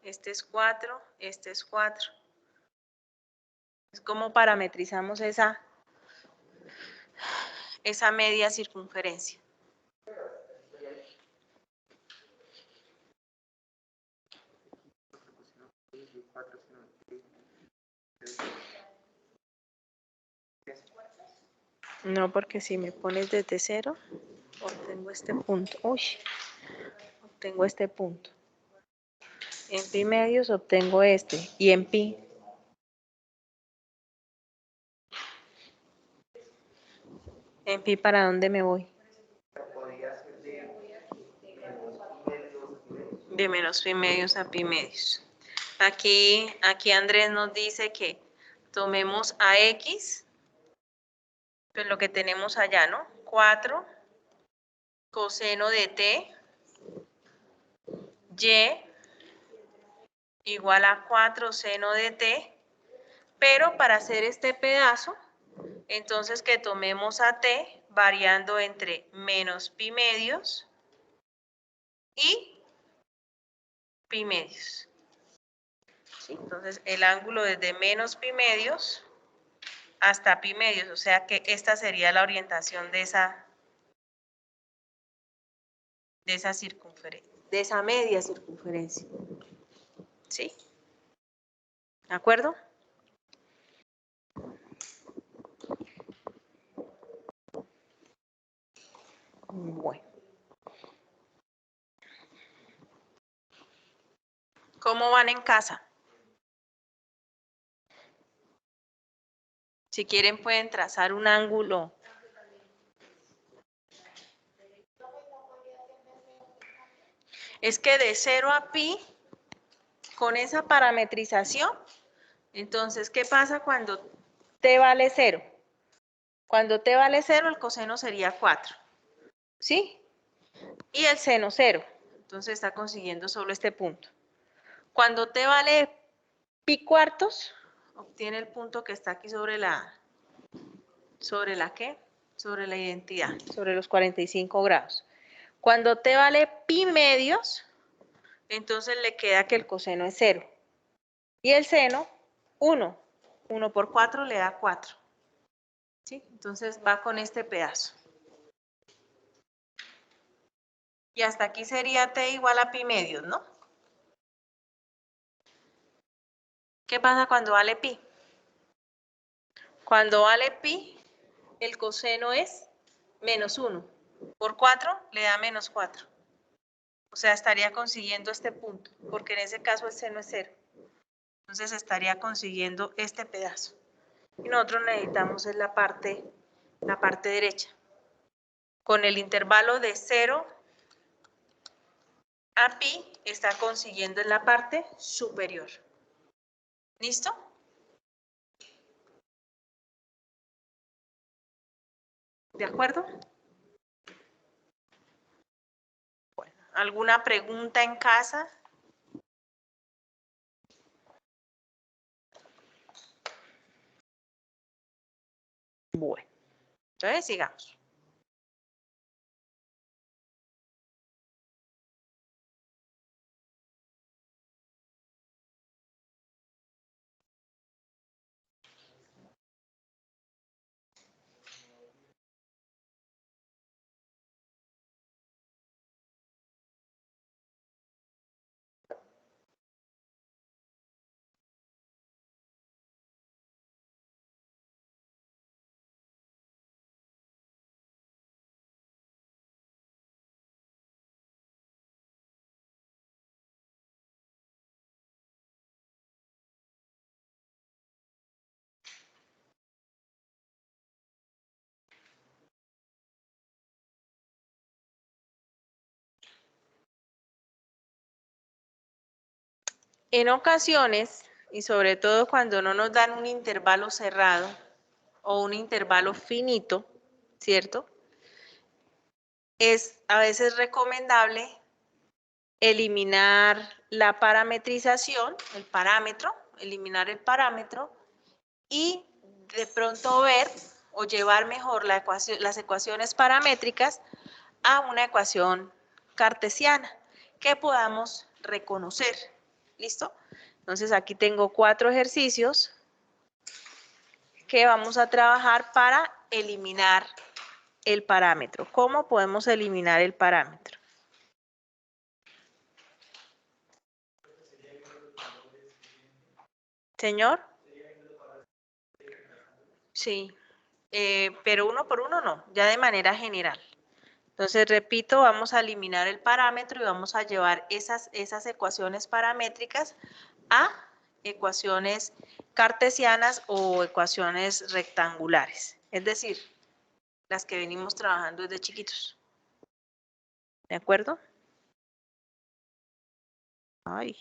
Este es 4, este es 4. Es como parametrizamos esa media circunferencia. No, porque si me pones desde 0, obtengo este punto. Uy, obtengo este punto. En pi medios obtengo este. Y en pi. ¿En pi para dónde me voy? De menos pi medios a pi medios. Aquí Andrés nos dice que tomemos a x, pues lo que tenemos allá, ¿no? 4 coseno de t, y igual a 4 seno de t, pero para hacer este pedazo, entonces que tomemos a t variando entre menos pi medios y pi medios. ¿Sí? Entonces el ángulo desde menos pi medios hasta pi medios, o sea que esta sería la orientación de esa circunferencia, de esa media circunferencia. ¿Sí? ¿De acuerdo? Bueno. ¿Cómo van en casa? Si quieren pueden trazar un ángulo. Es que de 0 a pi, con esa parametrización, entonces, ¿qué pasa cuando t vale 0? Cuando t vale 0, el coseno sería 4. ¿Sí? Y el seno 0. Entonces está consiguiendo solo este punto. Cuando t vale pi cuartos, obtiene el punto que está aquí sobre la ¿qué? Sobre la identidad, sobre los 45 grados. Cuando t vale pi medios, entonces le queda que el coseno es 0. Y el seno, 1. 1 por 4 le da 4. ¿Sí? Entonces va con este pedazo. Y hasta aquí sería t igual a pi medios, ¿no? ¿Qué pasa cuando vale pi? Cuando vale pi, el coseno es menos 1. Por 4 le da menos 4. O sea, estaría consiguiendo este punto, porque en ese caso el seno es 0. Entonces estaría consiguiendo este pedazo. Y nosotros necesitamos es la parte derecha. Con el intervalo de 0 a pi está consiguiendo en la parte superior. ¿Listo? ¿De acuerdo? Bueno, ¿alguna pregunta en casa? Bueno, entonces sigamos. En ocasiones, y sobre todo cuando no nos dan un intervalo cerrado o un intervalo finito, ¿cierto? es a veces recomendable eliminar la parametrización, el parámetro, eliminar el parámetro y de pronto ver o llevar mejor las ecuaciones paramétricas a una ecuación cartesiana que podamos reconocer. ¿Listo? Entonces aquí tengo 4 ejercicios que vamos a trabajar para eliminar el parámetro. ¿Cómo podemos eliminar el parámetro? Señor. Sí, pero uno por uno no, ya de manera general. Entonces, repito, vamos a eliminar el parámetro y vamos a llevar esas ecuaciones paramétricas a ecuaciones cartesianas o ecuaciones rectangulares, es decir, las que venimos trabajando desde chiquitos. ¿De acuerdo? Ay.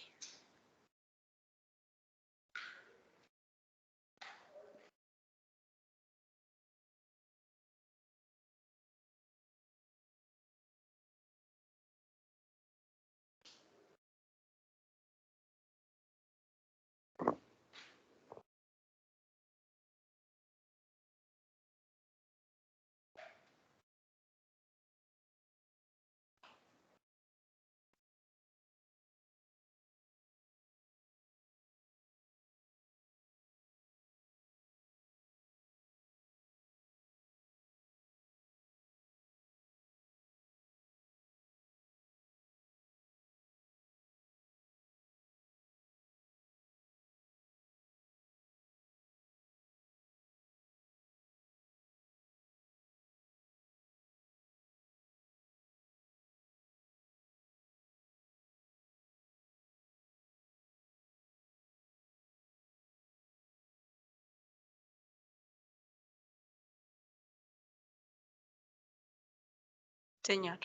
Señor.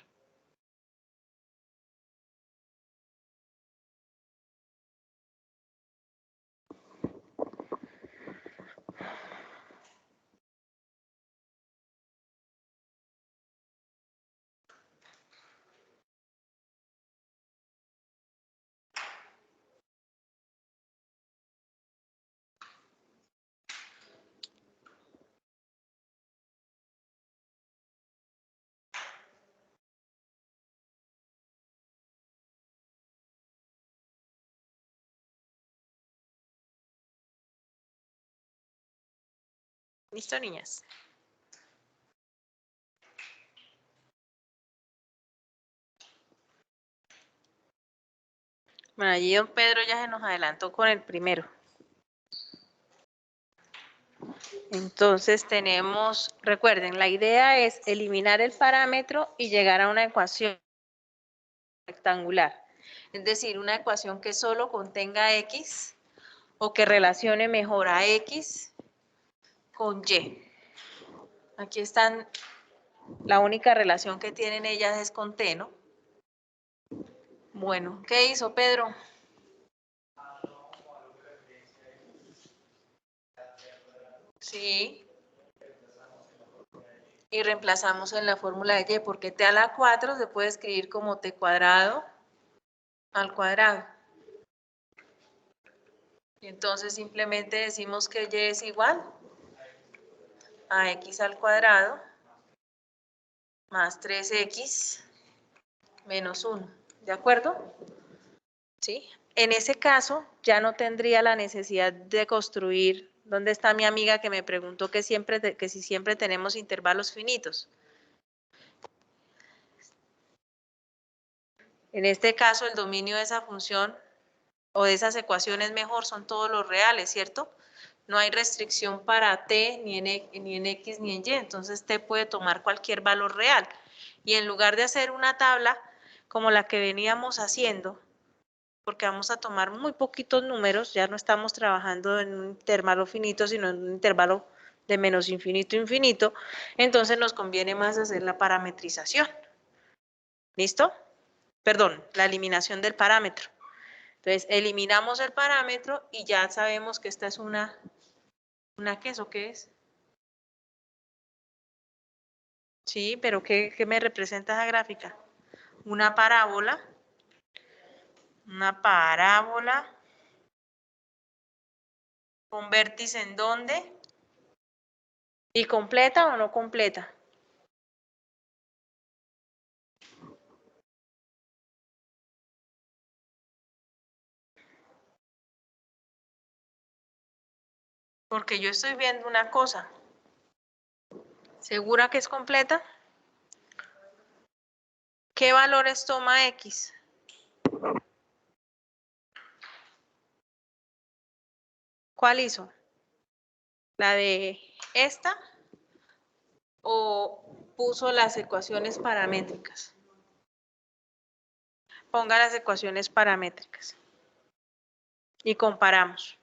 ¿Listo, niñas? Bueno, allí don Pedro ya se nos adelantó con el primero. Entonces tenemos, recuerden, la idea es eliminar el parámetro y llegar a una ecuación rectangular. Es decir, una ecuación que solo contenga X o que relacione mejor a X con Y. Aquí están, la única relación que tienen ellas es con T, ¿no? Bueno, ¿qué hizo Pedro? Sí. Y reemplazamos en la fórmula de Y, porque T a la 4 se puede escribir como T cuadrado al cuadrado. Y entonces simplemente decimos que Y es igual a X al cuadrado más 3X menos 1. ¿De acuerdo? ¿Sí? En ese caso, ya no tendría la necesidad de construir. ¿Dónde está mi amiga que me preguntó que si siempre tenemos intervalos finitos? En este caso, el dominio de esa función o de esas ecuaciones mejor son todos los reales, ¿cierto? No hay restricción para t ni en x ni en y, entonces t puede tomar cualquier valor real. Y en lugar de hacer una tabla como la que veníamos haciendo, porque vamos a tomar muy poquitos números, ya no estamos trabajando en un intervalo finito, sino en un intervalo de menos infinito a infinito, entonces nos conviene más hacer la parametrización. ¿Listo? Perdón, la eliminación del parámetro. Entonces, eliminamos el parámetro y ya sabemos que esta es ¿una qué? ¿Eso qué es? Sí, pero ¿qué me representa esa gráfica? Una parábola. Una parábola. ¿Con vértice en dónde? ¿Y completa o no completa? Porque yo estoy viendo una cosa. ¿Segura que es completa? ¿Qué valores toma X? ¿Cuál hizo? ¿La de esta? ¿O puso las ecuaciones paramétricas? Ponga las ecuaciones paramétricas. Y comparamos.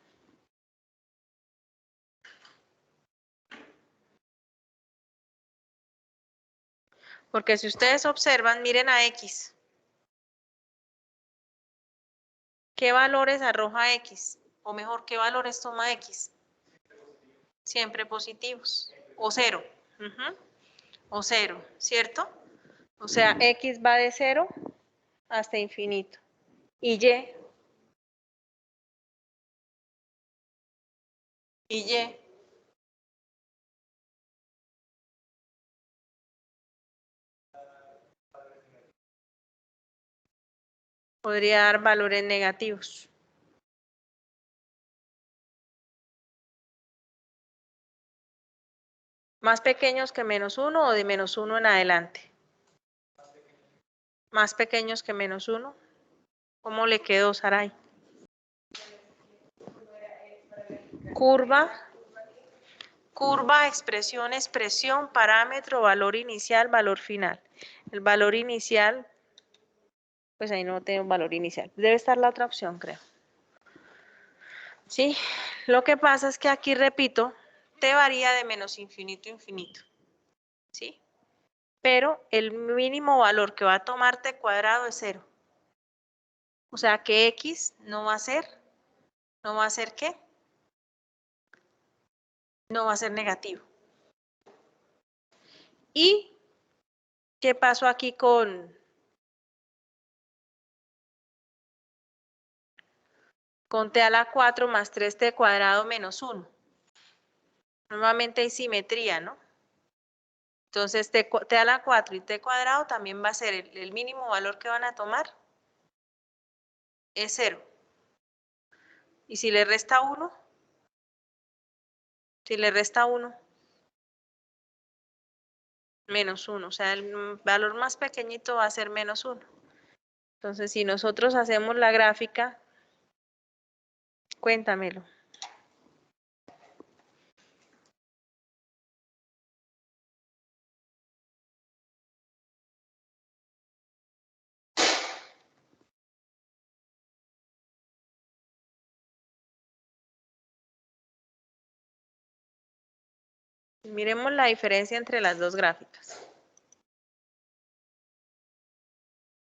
Porque si ustedes observan, miren a X. ¿Qué valores arroja X? O mejor, ¿qué valores toma X? Siempre positivos. O cero. O cero, ¿cierto? O sea, X va de 0 hasta infinito. Y Y podría dar valores negativos. ¿Más pequeños que -1 o de -1 en adelante? Más pequeños que -1. ¿Cómo le quedó, Saray? Curva, expresión, parámetro, valor inicial, valor final. El valor inicial, pues ahí no tengo valor inicial. Debe estar la otra opción, creo. ¿Sí? Lo que pasa es que aquí, repito, t varía de -infinito a infinito. ¿Sí? Pero el mínimo valor que va a tomar t cuadrado es 0. O sea que X no va a ser ¿qué? No va a ser negativo. ¿Y qué pasó aquí con t a la 4 más 3t cuadrado menos 1? Normalmente hay simetría, ¿no? Entonces t a la 4 y t cuadrado también va a ser el mínimo valor que van a tomar es 0. ¿Y si le resta 1? Si le resta 1, menos 1. O sea, el valor más pequeñito va a ser menos 1. Entonces, si nosotros hacemos la gráfica, cuéntamelo. Miremos la diferencia entre las dos gráficas.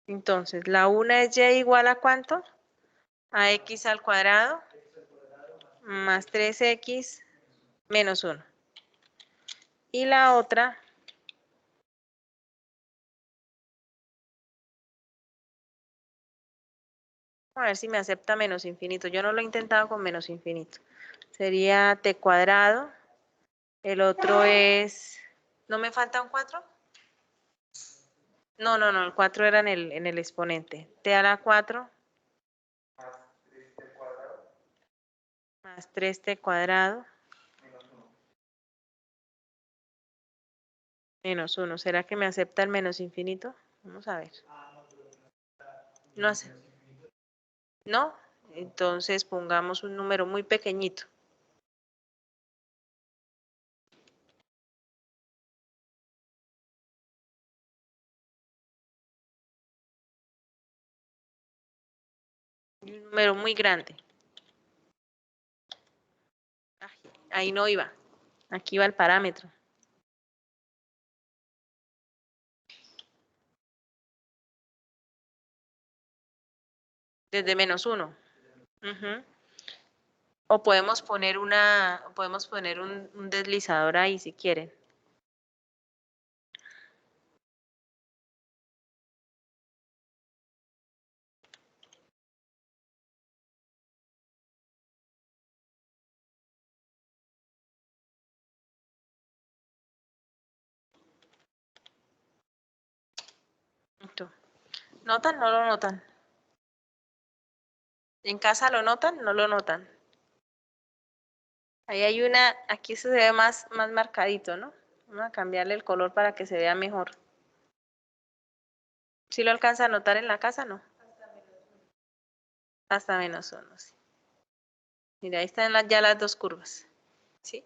Entonces, la una es y igual a ¿cuánto? A x al cuadrado más 3x menos 1. Y la otra a ver si me acepta menos infinito. Yo no lo he intentado con menos infinito. Sería t cuadrado. El otro es... ¿No me falta un 4? No, el 4 era en el exponente. T a la 4 más 3t cuadrado menos 1. ¿Será que me acepta el menos infinito? Vamos a ver. No hace. ¿No? Entonces pongamos un número muy pequeñito. Un número muy grande. Ahí no iba. Aquí va el parámetro. Desde menos 1. O podemos poner un deslizador ahí si quieren. ¿Notan? ¿No lo notan? ¿En casa lo notan? ¿No lo notan? Ahí hay una, aquí se ve más marcadito, ¿no? Vamos a cambiarle el color para que se vea mejor. ¿Sí lo alcanza a notar en la casa? No. Hasta -1, sí. Mira, ahí están ya las dos curvas. ¿Sí?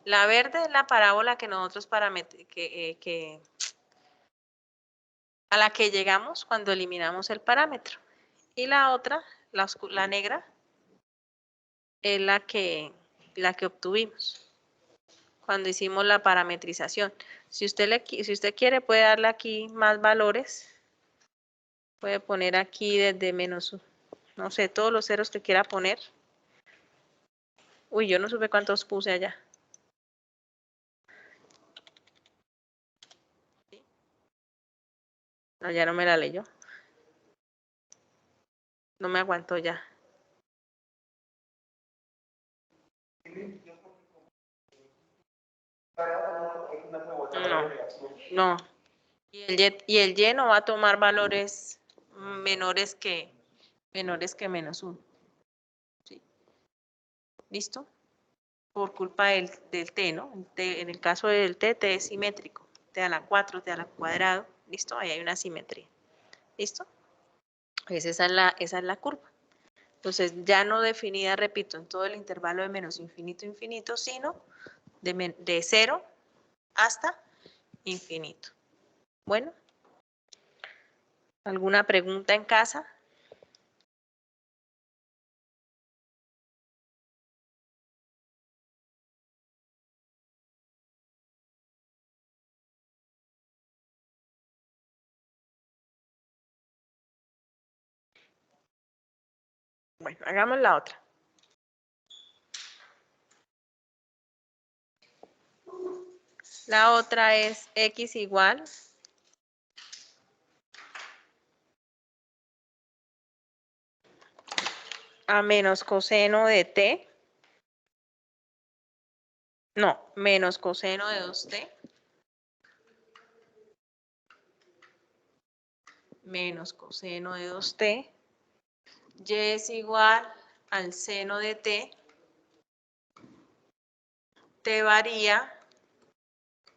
La verde es la parábola que nosotros a la que llegamos cuando eliminamos el parámetro. Y la otra, la negra, es la que obtuvimos cuando hicimos la parametrización. Si usted quiere, puede darle aquí más valores. Puede poner aquí desde -1, no sé, todos los ceros que quiera poner. Uy, yo no supe cuántos puse allá. No, ya no me la leyó. No me aguantó ya. No, no. Y el Y no va a tomar valores menores que -1. ¿Sí? ¿Listo? Por culpa del T, ¿no? En el caso del T es simétrico. T a la 4, T a la cuadrado. ¿Listo? Ahí hay una simetría. ¿Listo? Pues esa es la curva. Entonces, ya no definida, repito, en todo el intervalo de menos infinito a infinito, sino de 0 hasta infinito. Bueno, ¿alguna pregunta en casa? Bueno, hagamos la otra. La otra es x igual a menos coseno de t. No, menos coseno de 2t. Menos coseno de 2t. Y es igual al seno de t. T varía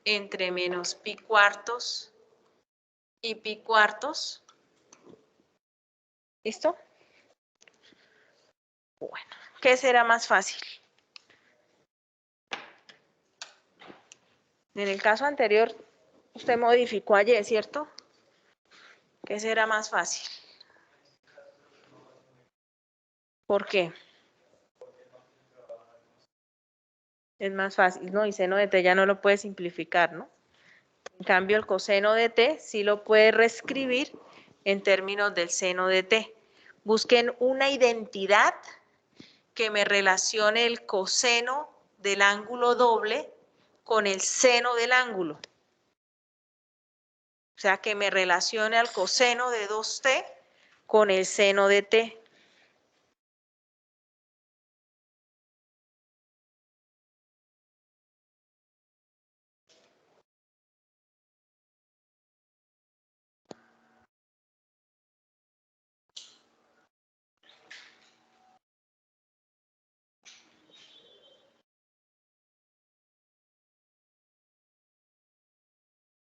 entre menos pi cuartos y pi cuartos. ¿Listo? Bueno, ¿qué será más fácil? En el caso anterior, usted modificó ayer, ¿cierto? ¿Qué será más fácil? ¿Por qué? Es más fácil, ¿no? Y seno de t ya no lo puede simplificar, ¿no? En cambio, el coseno de t sí lo puede reescribir en términos del seno de t. Busquen una identidad que me relacione el coseno del ángulo doble con el seno del ángulo. O sea, que me relacione al coseno de 2t con el seno de t.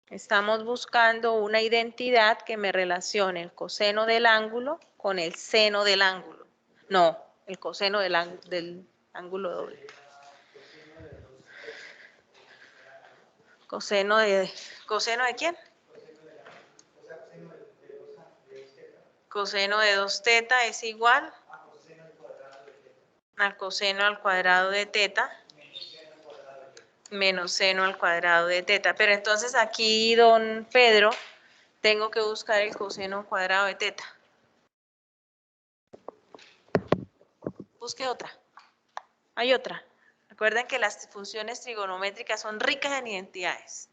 Estamos buscando una identidad que me relacione el coseno del ángulo con el seno del ángulo. No, el coseno del ángulo doble. ¿Coseno de quién? Coseno de 2θ es igual al coseno al cuadrado de θ menos seno al cuadrado de θ. Pero entonces aquí, don Pedro, tengo que buscar el coseno cuadrado de θ. Busque otra. Hay otra. Recuerden que las funciones trigonométricas son ricas en identidades.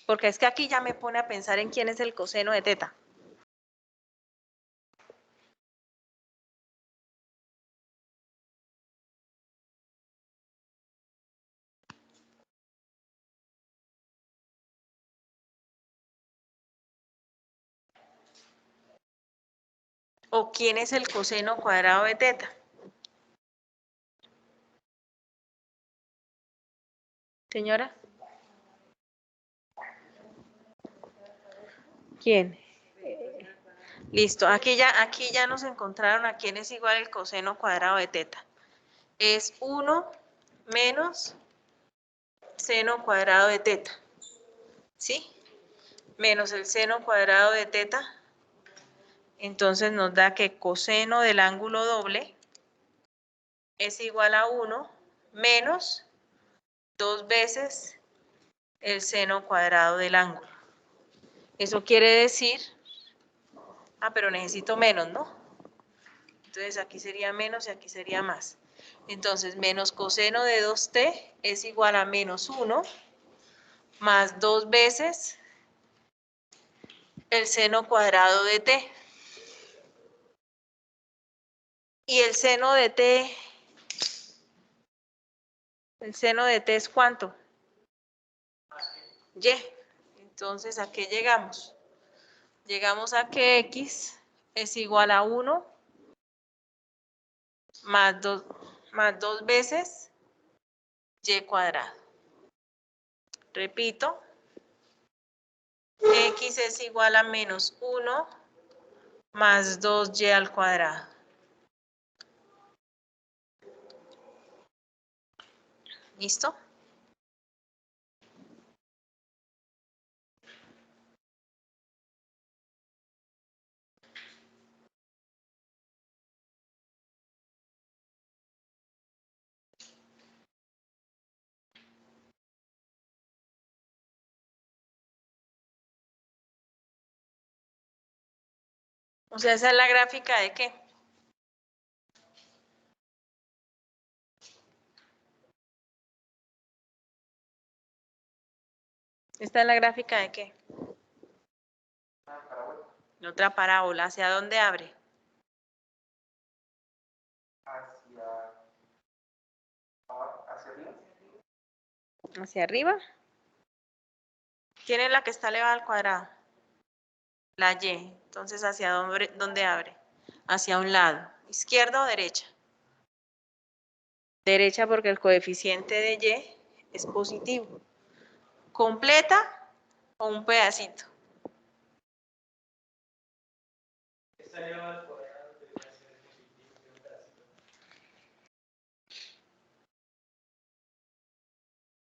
Porque es que aquí ya me pone a pensar en quién es el coseno de θ. ¿O quién es el coseno cuadrado de teta? Señora. ¿Quién? Listo, aquí ya nos encontraron a quién es igual el coseno cuadrado de teta. Es 1 menos seno cuadrado de teta. ¿Sí? Menos el seno cuadrado de teta. Entonces nos da que coseno del ángulo doble es igual a 1 menos 2 veces el seno cuadrado del ángulo. Eso quiere decir, pero necesito menos, ¿no? Entonces aquí sería menos y aquí sería más. Entonces menos coseno de 2t es igual a menos 1 más 2 veces el seno cuadrado de t. Y el seno de t es ¿cuánto? Y. Entonces, ¿a qué llegamos? Llegamos a que x es igual a 1 más 2 veces y cuadrado. Repito, x es igual a menos 1 más 2y al cuadrado. ¿Listo? O sea, esa es la gráfica de ¿qué? ¿Esta es la gráfica de qué? Otra parábola. ¿Hacia dónde abre? Hacia arriba. ¿Hacia arriba? ¿Quién es la que está elevada al cuadrado? La y. Entonces, ¿hacia dónde abre? Hacia un lado. ¿Izquierda o derecha? Derecha porque el coeficiente de y es positivo. ¿Completa o un pedacito?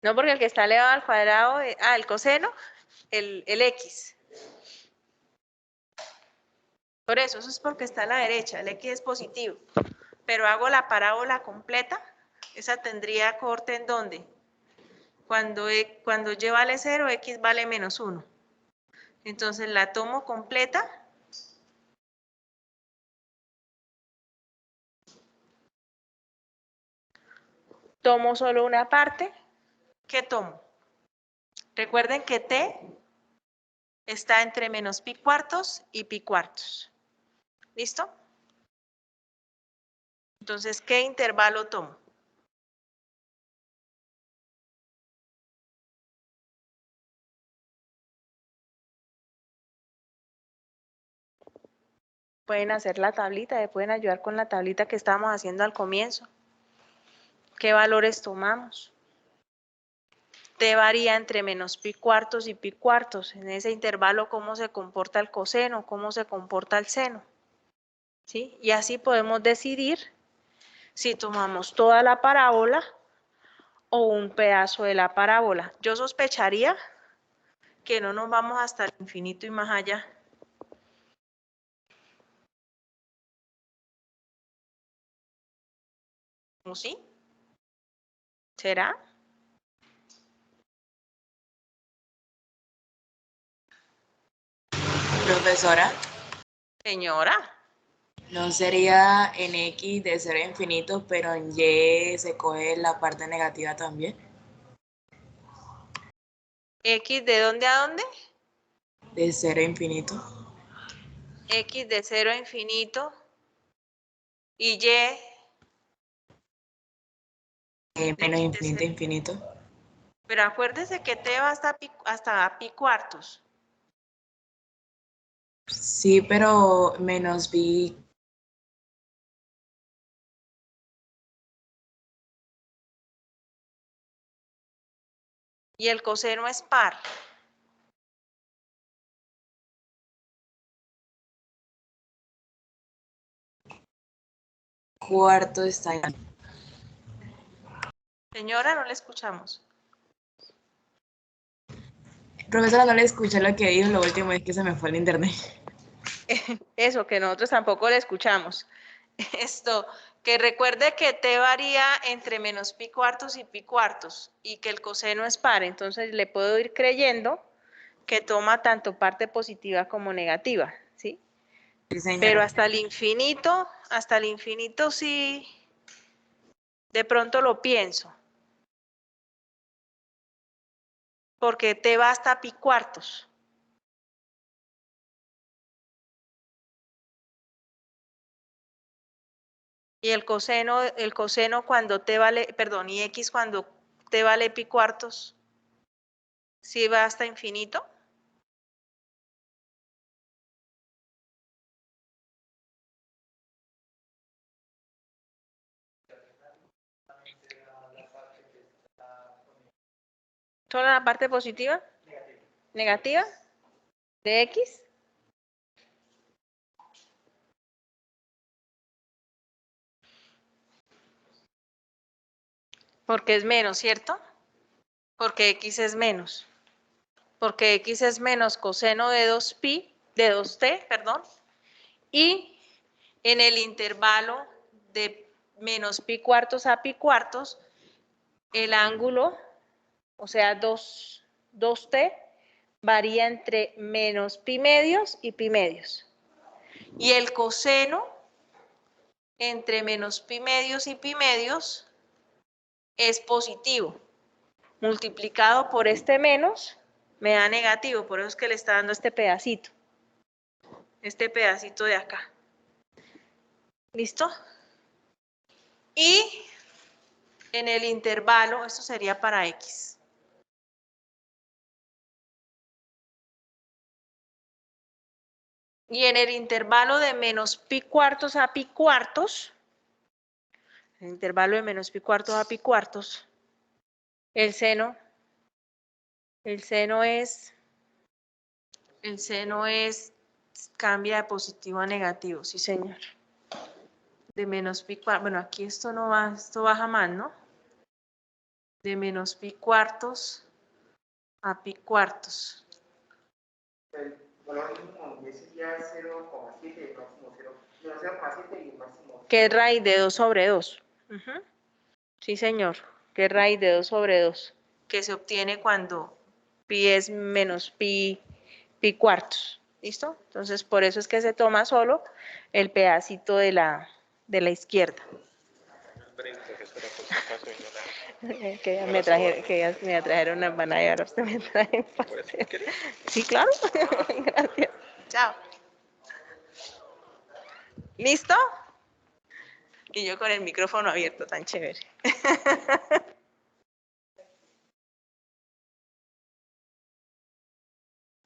No, porque el que está elevado al cuadrado, el coseno, el x. Por eso es porque está a la derecha, el x es positivo. Pero hago la parábola completa, esa tendría corte ¿en dónde? Cuando y vale 0, x vale menos 1. Entonces la tomo completa. Tomo solo una parte. ¿Qué tomo? Recuerden que t está entre menos pi cuartos y pi cuartos. ¿Listo? Entonces, ¿qué intervalo tomo? Pueden hacer la tablita, me pueden ayudar con la tablita que estábamos haciendo al comienzo. ¿Qué valores tomamos? T varía entre menos pi cuartos y pi cuartos. En ese intervalo, ¿cómo se comporta el coseno? ¿Cómo se comporta el seno? ¿Sí? Y así podemos decidir si tomamos toda la parábola o un pedazo de la parábola. Yo sospecharía que no nos vamos hasta el infinito y más allá. ¿O sí? ¿Será? Profesora, Señora. ¿no sería en X de 0 a infinito, pero en Y se coge la parte negativa también? ¿X de dónde a dónde? De 0 a infinito. X de 0 a infinito y Y Menos de infinito a 0. infinito. Pero acuérdese que T va hasta pi cuartos. Sí, pero menos B y el coseno es par. Cuarto está ahí. Señora, no le escuchamos. Profesora, no le escuché lo que dijo, lo último es que se me fue el internet. Eso, que nosotros tampoco le escuchamos. Esto, que recuerde que t varía entre menos pi cuartos y pi cuartos y que el coseno es par, entonces le puedo ir creyendo que toma tanto parte positiva como negativa, ¿sí? Sí, señora. Pero hasta el infinito sí, de pronto lo pienso. Porque t va hasta pi cuartos. Y el coseno cuando t vale, perdón, y x cuando t vale pi cuartos, ¿sí va hasta infinito? ¿Solo la parte positiva? ¿Negativa? ¿De x? Porque es menos, ¿cierto? Porque x es menos. Porque x es menos coseno de 2pi, de 2t, perdón. Y en el intervalo de menos pi cuartos a pi cuartos, el ángulo, o sea, 2t, varía entre menos pi medios y pi medios. Y el coseno entre menos pi medios y pi medios es positivo. Multiplicado por este menos, me da negativo, por eso es que le está dando este pedacito de acá. ¿Listo? Y en el intervalo, esto sería para x. Y en el intervalo de menos pi cuartos a pi cuartos, el intervalo de menos pi cuartos a pi cuartos, el seno cambia de positivo a negativo, sí señor. De menos pi cuartos, bueno, aquí esto no va, esto baja más, ¿no? De menos pi cuartos a pi cuartos. El valor mínimo y ese ya es 0,7 y el máximo 0,7 y el máximo. Que es raíz de 2 sobre 2. Sí, señor. Que es raíz de 2 sobre 2. Que se obtiene cuando pi es menos pi cuartos. ¿Listo? Entonces, por eso es que se toma solo el pedacito de la izquierda. Que ya me trajeron una empanada y ahora usted me trae pastel. Sí, claro. Gracias. Chao. ¿Listo? Y yo con el micrófono abierto, tan chévere.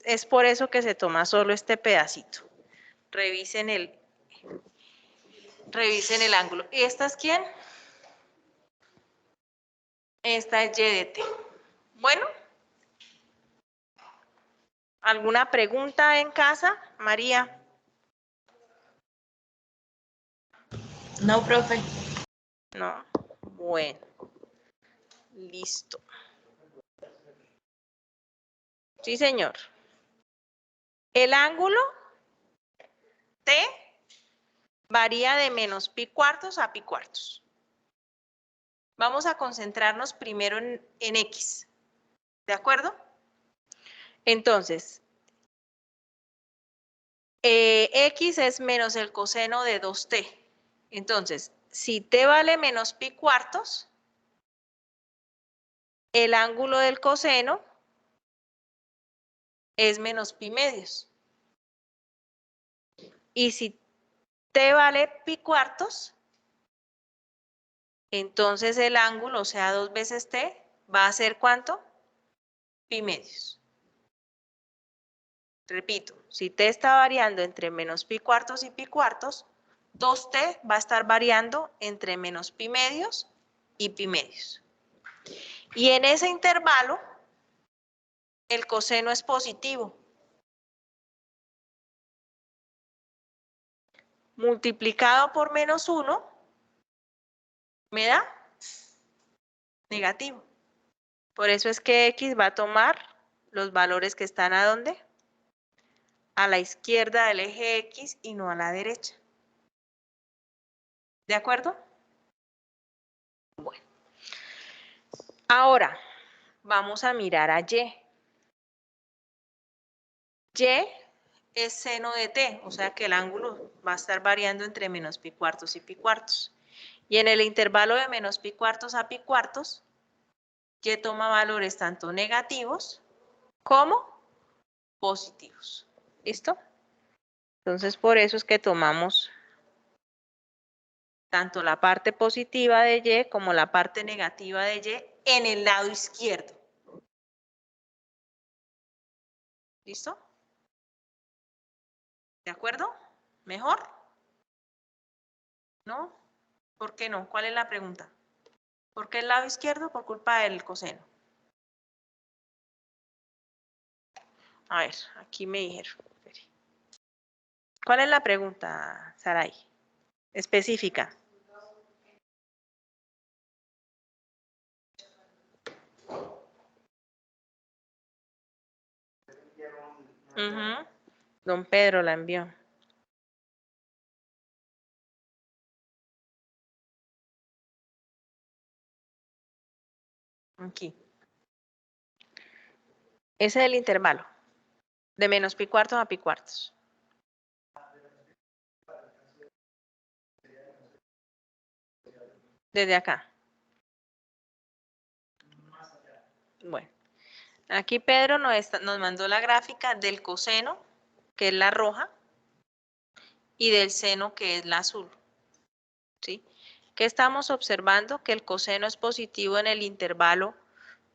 Es por eso que se toma solo este pedacito. Revisen el ángulo. ¿Y esta es quién? Esta es y de t. Bueno. ¿Alguna pregunta en casa, María? No, profe. No. Bueno. Listo. Sí, señor. El ángulo T varía de menos pi cuartos a pi cuartos. Vamos a concentrarnos primero en X. ¿De acuerdo? Entonces, X es menos el coseno de 2t. Entonces, si t vale menos pi cuartos, el ángulo del coseno es menos pi medios. Y si t vale pi cuartos, entonces el ángulo, o sea, 2 veces t, va a ser ¿cuánto? Pi medios. Repito, si t está variando entre menos pi cuartos y pi cuartos, 2t va a estar variando entre menos pi medios y pi medios. Y en ese intervalo el coseno es positivo. Multiplicado por menos 1 me da negativo. Por eso es que X va a tomar los valores que están ¿a dónde? A la izquierda del eje X y no a la derecha. ¿De acuerdo? Bueno. Ahora, vamos a mirar a Y. Y es seno de t, o sea que el ángulo va a estar variando entre menos pi cuartos y pi cuartos. Y en el intervalo de menos pi cuartos a pi cuartos, Y toma valores tanto negativos como positivos. ¿Listo? Entonces, por eso es que tomamos tanto la parte positiva de Y como la parte negativa de Y en el lado izquierdo. ¿Listo? ¿De acuerdo? ¿Mejor? ¿No? ¿Por qué no? ¿Cuál es la pregunta? ¿Por qué el lado izquierdo? Por culpa del coseno. A ver, aquí me dijeron. ¿Cuál es la pregunta, Saray? Específica. Don Pedro la envió. Aquí. Ese es el intervalo. De menos pi cuartos a pi cuartos. Desde acá. Bueno. Aquí Pedro nos mandó la gráfica del coseno, que es la roja, y del seno, que es la azul. ¿Sí? ¿Qué estamos observando? Que el coseno es positivo en el intervalo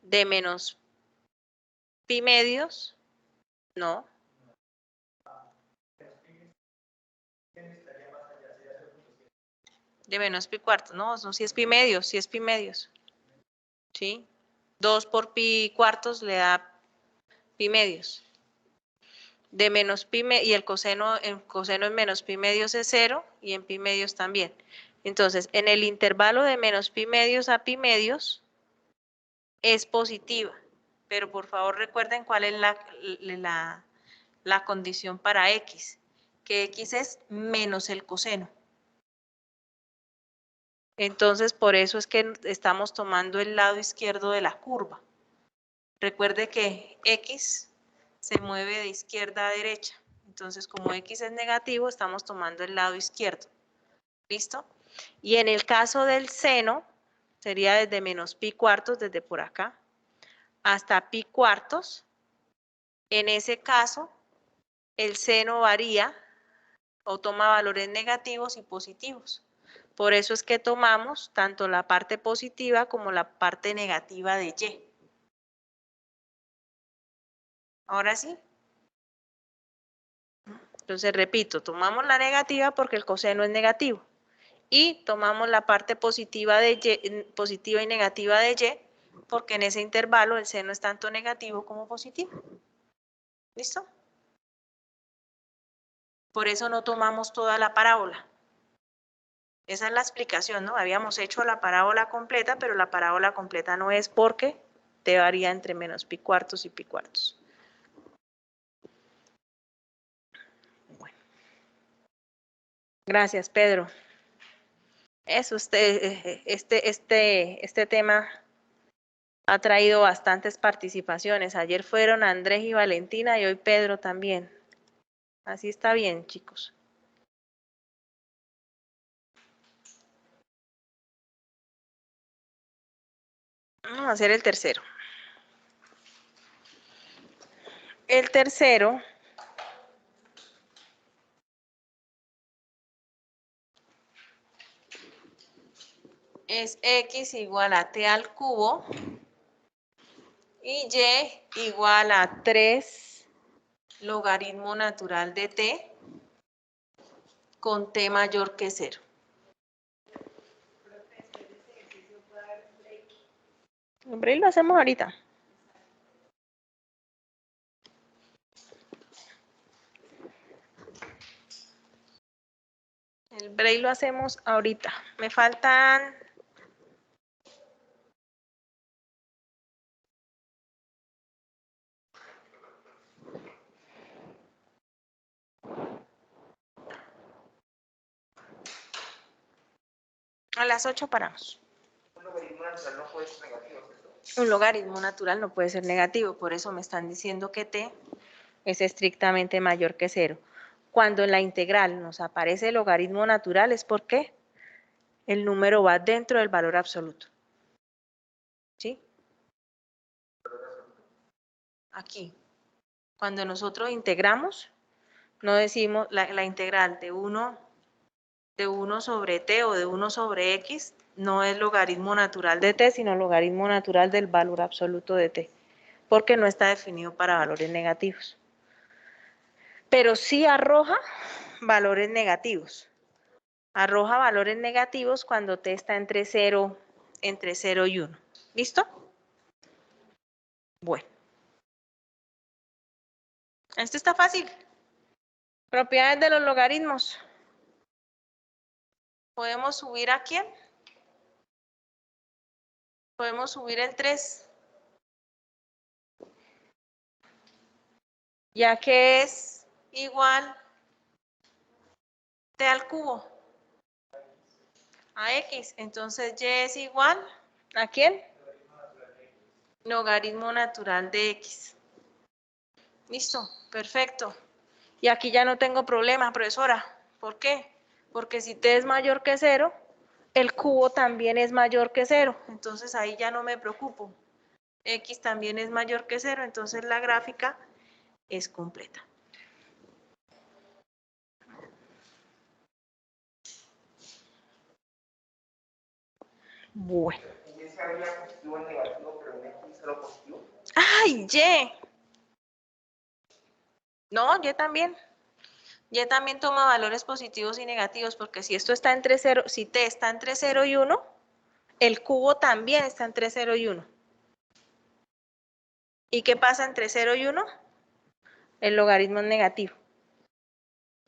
de menos pi medios. No. De menos pi cuartos. No, si es pi medios, si es pi medios. ¿Sí? 2 por pi cuartos le da pi medios. De menos pi y el coseno en menos pi medios es 0 y en pi medios también. Entonces, en el intervalo de menos pi medios a pi medios es positiva. Pero por favor recuerden cuál es la condición para X. Que X es menos el coseno. Entonces, por eso es que estamos tomando el lado izquierdo de la curva. Recuerde que X se mueve de izquierda a derecha. Entonces, como X es negativo, estamos tomando el lado izquierdo. ¿Listo? Y en el caso del seno, sería desde menos pi cuartos, desde por acá, hasta pi cuartos. En ese caso, el seno varía o toma valores negativos y positivos. Por eso es que tomamos tanto la parte positiva como la parte negativa de Y. Ahora sí. Entonces, repito, tomamos la negativa porque el coseno es negativo. Y tomamos la parte positiva positiva y negativa de Y, porque en ese intervalo el seno es tanto negativo como positivo. ¿Listo? Por eso no tomamos toda la parábola. Esa es la explicación, ¿no? Habíamos hecho la parábola completa, pero la parábola completa no es porque te varía entre menos pi cuartos y pi cuartos. Bueno. Gracias, Pedro. Eso, este tema ha traído bastantes participaciones. Ayer fueron Andrés y Valentina y hoy Pedro también. Así está bien, chicos. Vamos a hacer el tercero. El tercero es X igual a T al cubo y Y igual a 3 logaritmo natural de T con T mayor que 0. Hombre, lo hacemos ahorita. Por ahí lo hacemos ahorita. Me faltan... A las 8 paramos. Un logaritmo natural no puede ser negativo, ¿cierto? Un logaritmo natural no puede ser negativo, por eso me están diciendo que t es estrictamente mayor que 0. Cuando en la integral nos aparece el logaritmo natural es porque el número va dentro del valor absoluto. ¿Sí? Aquí. Cuando nosotros integramos, no decimos la integral de 1 sobre t o de 1 sobre x, no es logaritmo natural de t, sino logaritmo natural del valor absoluto de t, porque no está definido para valores negativos. Pero sí arroja valores negativos. Arroja valores negativos cuando t está entre 0 y 1. ¿Listo? Bueno. Esto está fácil. Propiedades de los logaritmos. ¿Podemos subir a quién? Podemos subir el 3. Ya que es igual t al cubo a x. Entonces y es igual ¿a quién? Logaritmo natural de x. ¿Listo? Perfecto. Y aquí ya no tengo problema, profesora. ¿Por qué? Porque si t es mayor que 0, el cubo también es mayor que 0. Entonces ahí ya no me preocupo. X también es mayor que 0, entonces la gráfica es completa. Bueno. ¿Y ese habría positivo y negativo, pero en X solo positivo? ¡Ay, Y! No, Y también. Y también toma valores positivos y negativos, porque si esto está entre 0, si t está entre 0 y 1, el cubo también está entre 0 y 1. ¿Y qué pasa entre 0 y 1? El logaritmo es negativo.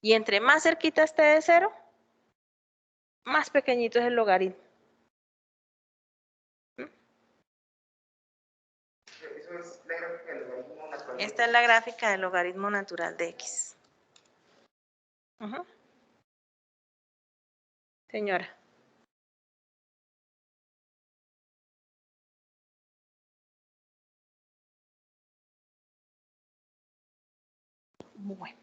Y entre más cerquita esté de 0, más pequeñito es el logaritmo. Eso es la gráfica del logaritmo natural. Esta es la gráfica del logaritmo natural de x. Señora. Bueno.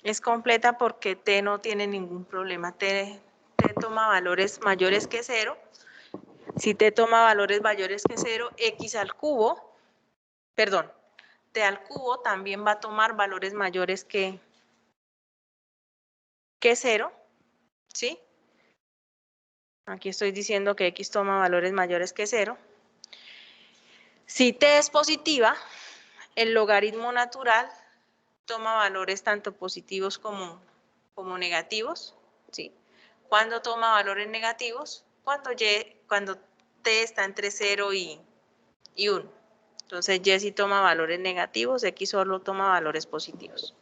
Es completa porque t no tiene ningún problema. T toma valores mayores que 0. Si t toma valores mayores que 0, x al cubo, perdón, t al cubo también va a tomar valores mayores que 0, ¿sí? Aquí estoy diciendo que x toma valores mayores que 0. Si t es positiva, el logaritmo natural toma valores tanto positivos como negativos, ¿sí? ¿Cuándo toma valores negativos? Cuando t está entre 0 y 1. Entonces y sí toma valores negativos, x solo toma valores positivos.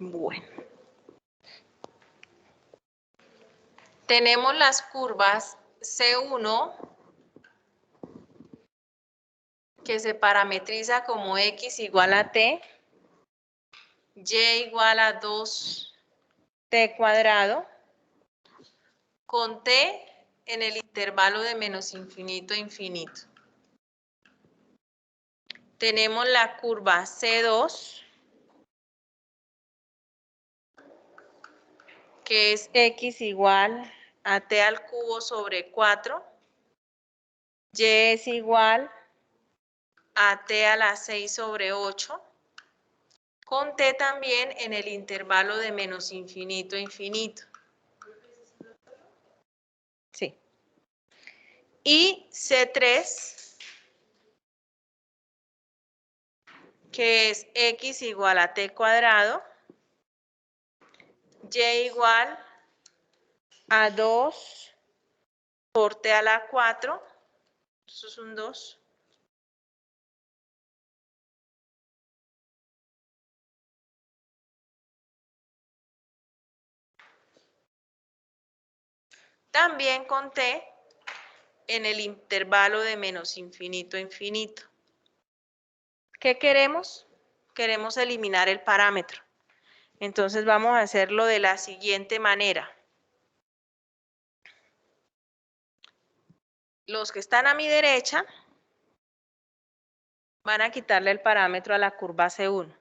Bueno. Tenemos las curvas C1, que se parametriza como x igual a t, y igual a 2t cuadrado, con t en el intervalo de menos infinito a infinito. tenemos la curva C2, que es x igual a t al cubo sobre 4, y es igual a t a la 6 sobre 8, con t también en el intervalo de menos infinito a infinito. Sí. Y C3, que es x igual a t cuadrado, y igual a 2 por t a la 4, eso es un 2, también con t en el intervalo de menos infinito a infinito. ¿Qué queremos? Queremos eliminar el parámetro. Entonces vamos a hacerlo de la siguiente manera. Los que están a mi derecha van a quitarle el parámetro a la curva C1.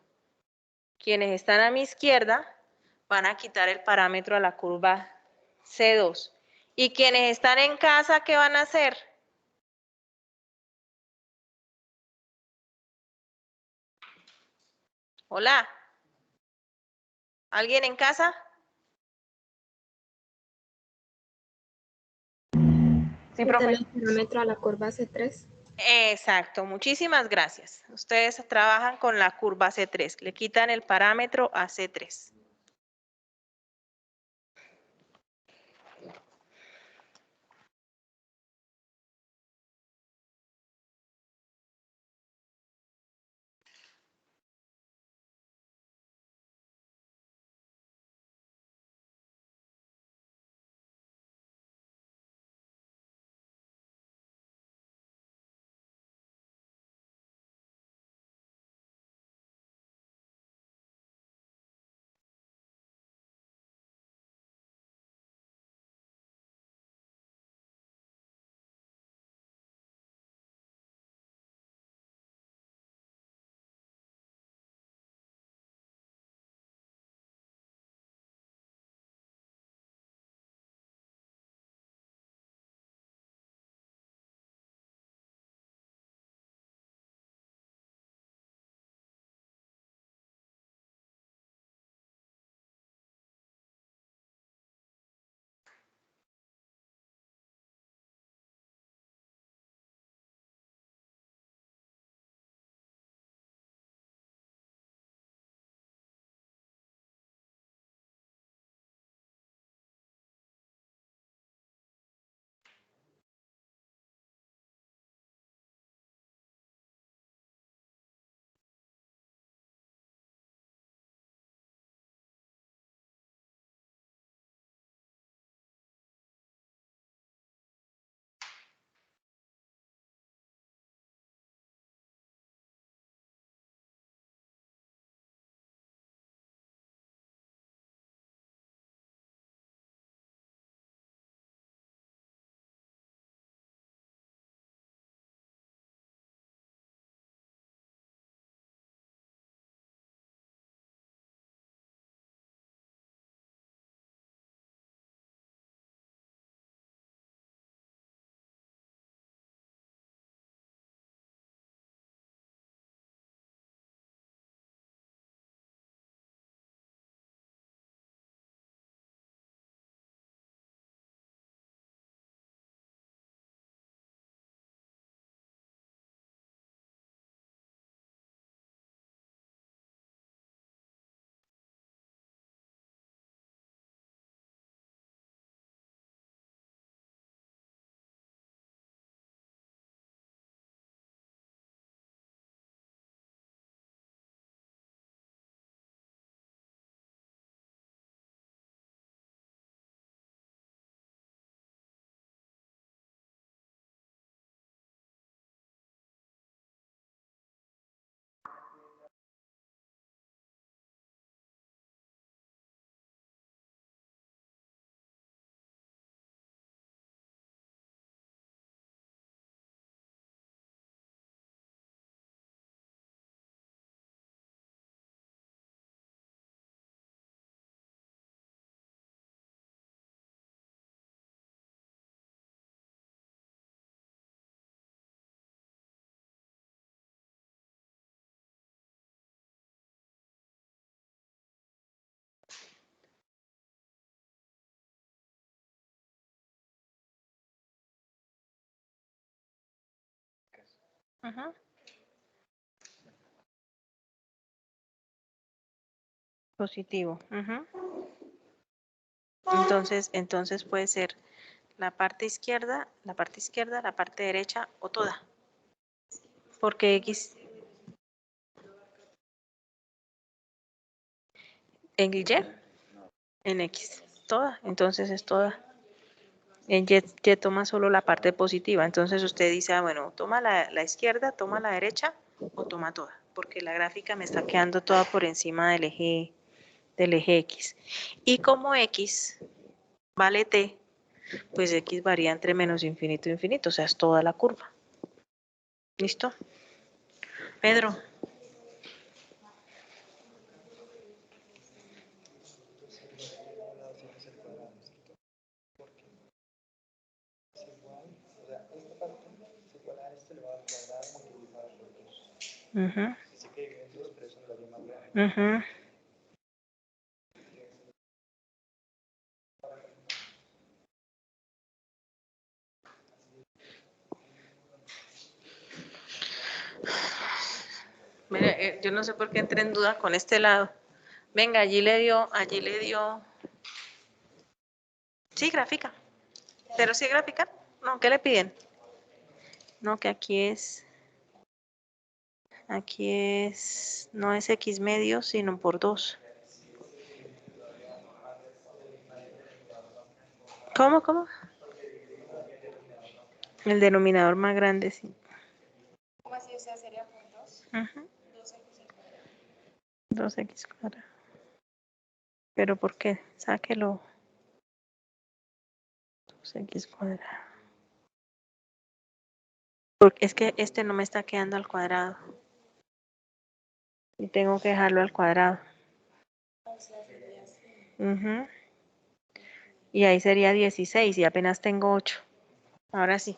Quienes están a mi izquierda van a quitar el parámetro a la curva C2. Y quienes están en casa, ¿qué van a hacer? Hola. ¿Alguien en casa? Sí, profe. El parámetro a la curva C3. Exacto, muchísimas gracias. Ustedes trabajan con la curva C3, le quitan el parámetro a C3. Ujú. Positivo. Ujú. Entonces puede ser la parte izquierda, la parte derecha o toda. Porque X en Y, en X, toda. Entonces es toda. En Y toma solo la parte positiva. Entonces usted dice, ah, bueno, toma la izquierda, toma la derecha o toma toda. Porque la gráfica me está quedando toda por encima del eje X. Y como X vale T, pues X varía entre menos infinito e infinito, o sea, es toda la curva. ¿Listo? Pedro. Uh-huh. Uh-huh. Mire, yo no sé por qué entré en duda con este lado. Venga, allí le dio. Sí, gráfica. Pero sí gráfica. No, ¿qué le piden? No, que aquí no es X medio, sino por 2. ¿Cómo? El denominador más grande, sí. ¿Cómo así? O sea, sería por 2. Ujú. 2x al cuadrado. 2X cuadrado. ¿Pero por qué? Sáquelo. 2X cuadrado. Porque es que este no me está quedando al cuadrado. Y tengo que dejarlo al cuadrado. Ujú. Y ahí sería 16 y apenas tengo 8. Ahora sí.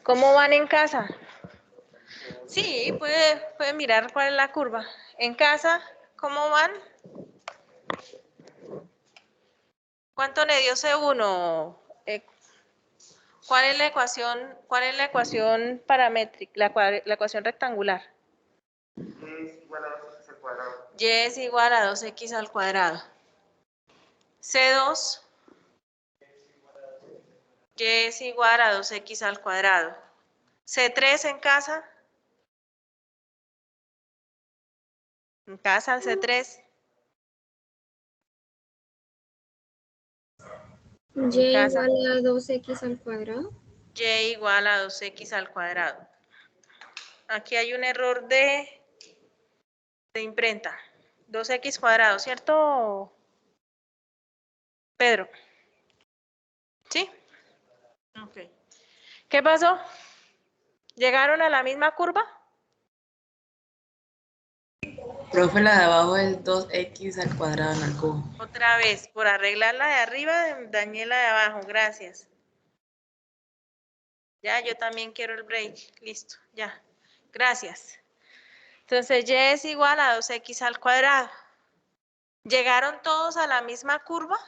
¿Cómo van en casa? Sí, puede mirar cuál es la curva. En casa, ¿cómo van? ¿Cuánto le dio C1? ¿Cuál es la ecuación paramétrica, la ecuación rectangular? Y es igual a 2x al cuadrado. Y es igual a 2x al cuadrado. C2. Y es igual a 2x al cuadrado. C3 en casa. En casa el C3. Y En casa. igual a 2x al cuadrado. Y igual a 2x al cuadrado. Aquí hay un error de imprenta. 2x cuadrado, ¿cierto, Pedro? ¿Sí? Ok. ¿Qué pasó? ¿Llegaron a la misma curva? Profe, la de abajo es 2x al cuadrado en el cubo. Otra vez, por arreglar la de arriba, dañé la de abajo, gracias. Ya, yo también quiero el break. Listo, ya. Gracias. Entonces, y es igual a 2x al cuadrado. ¿Llegaron todos a la misma curva?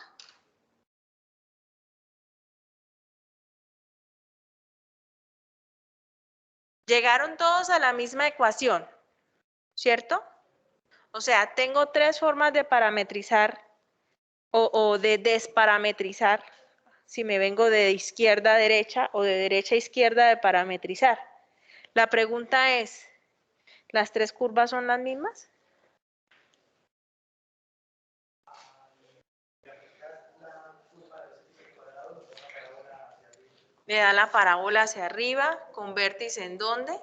Llegaron todos a la misma ecuación, ¿cierto? O sea, tengo 3 formas de parametrizar o de desparametrizar, si me vengo de izquierda a derecha o de derecha a izquierda de parametrizar. La pregunta es, ¿las 3 curvas son las mismas? Le da la parábola hacia arriba, con vértice ¿en dónde?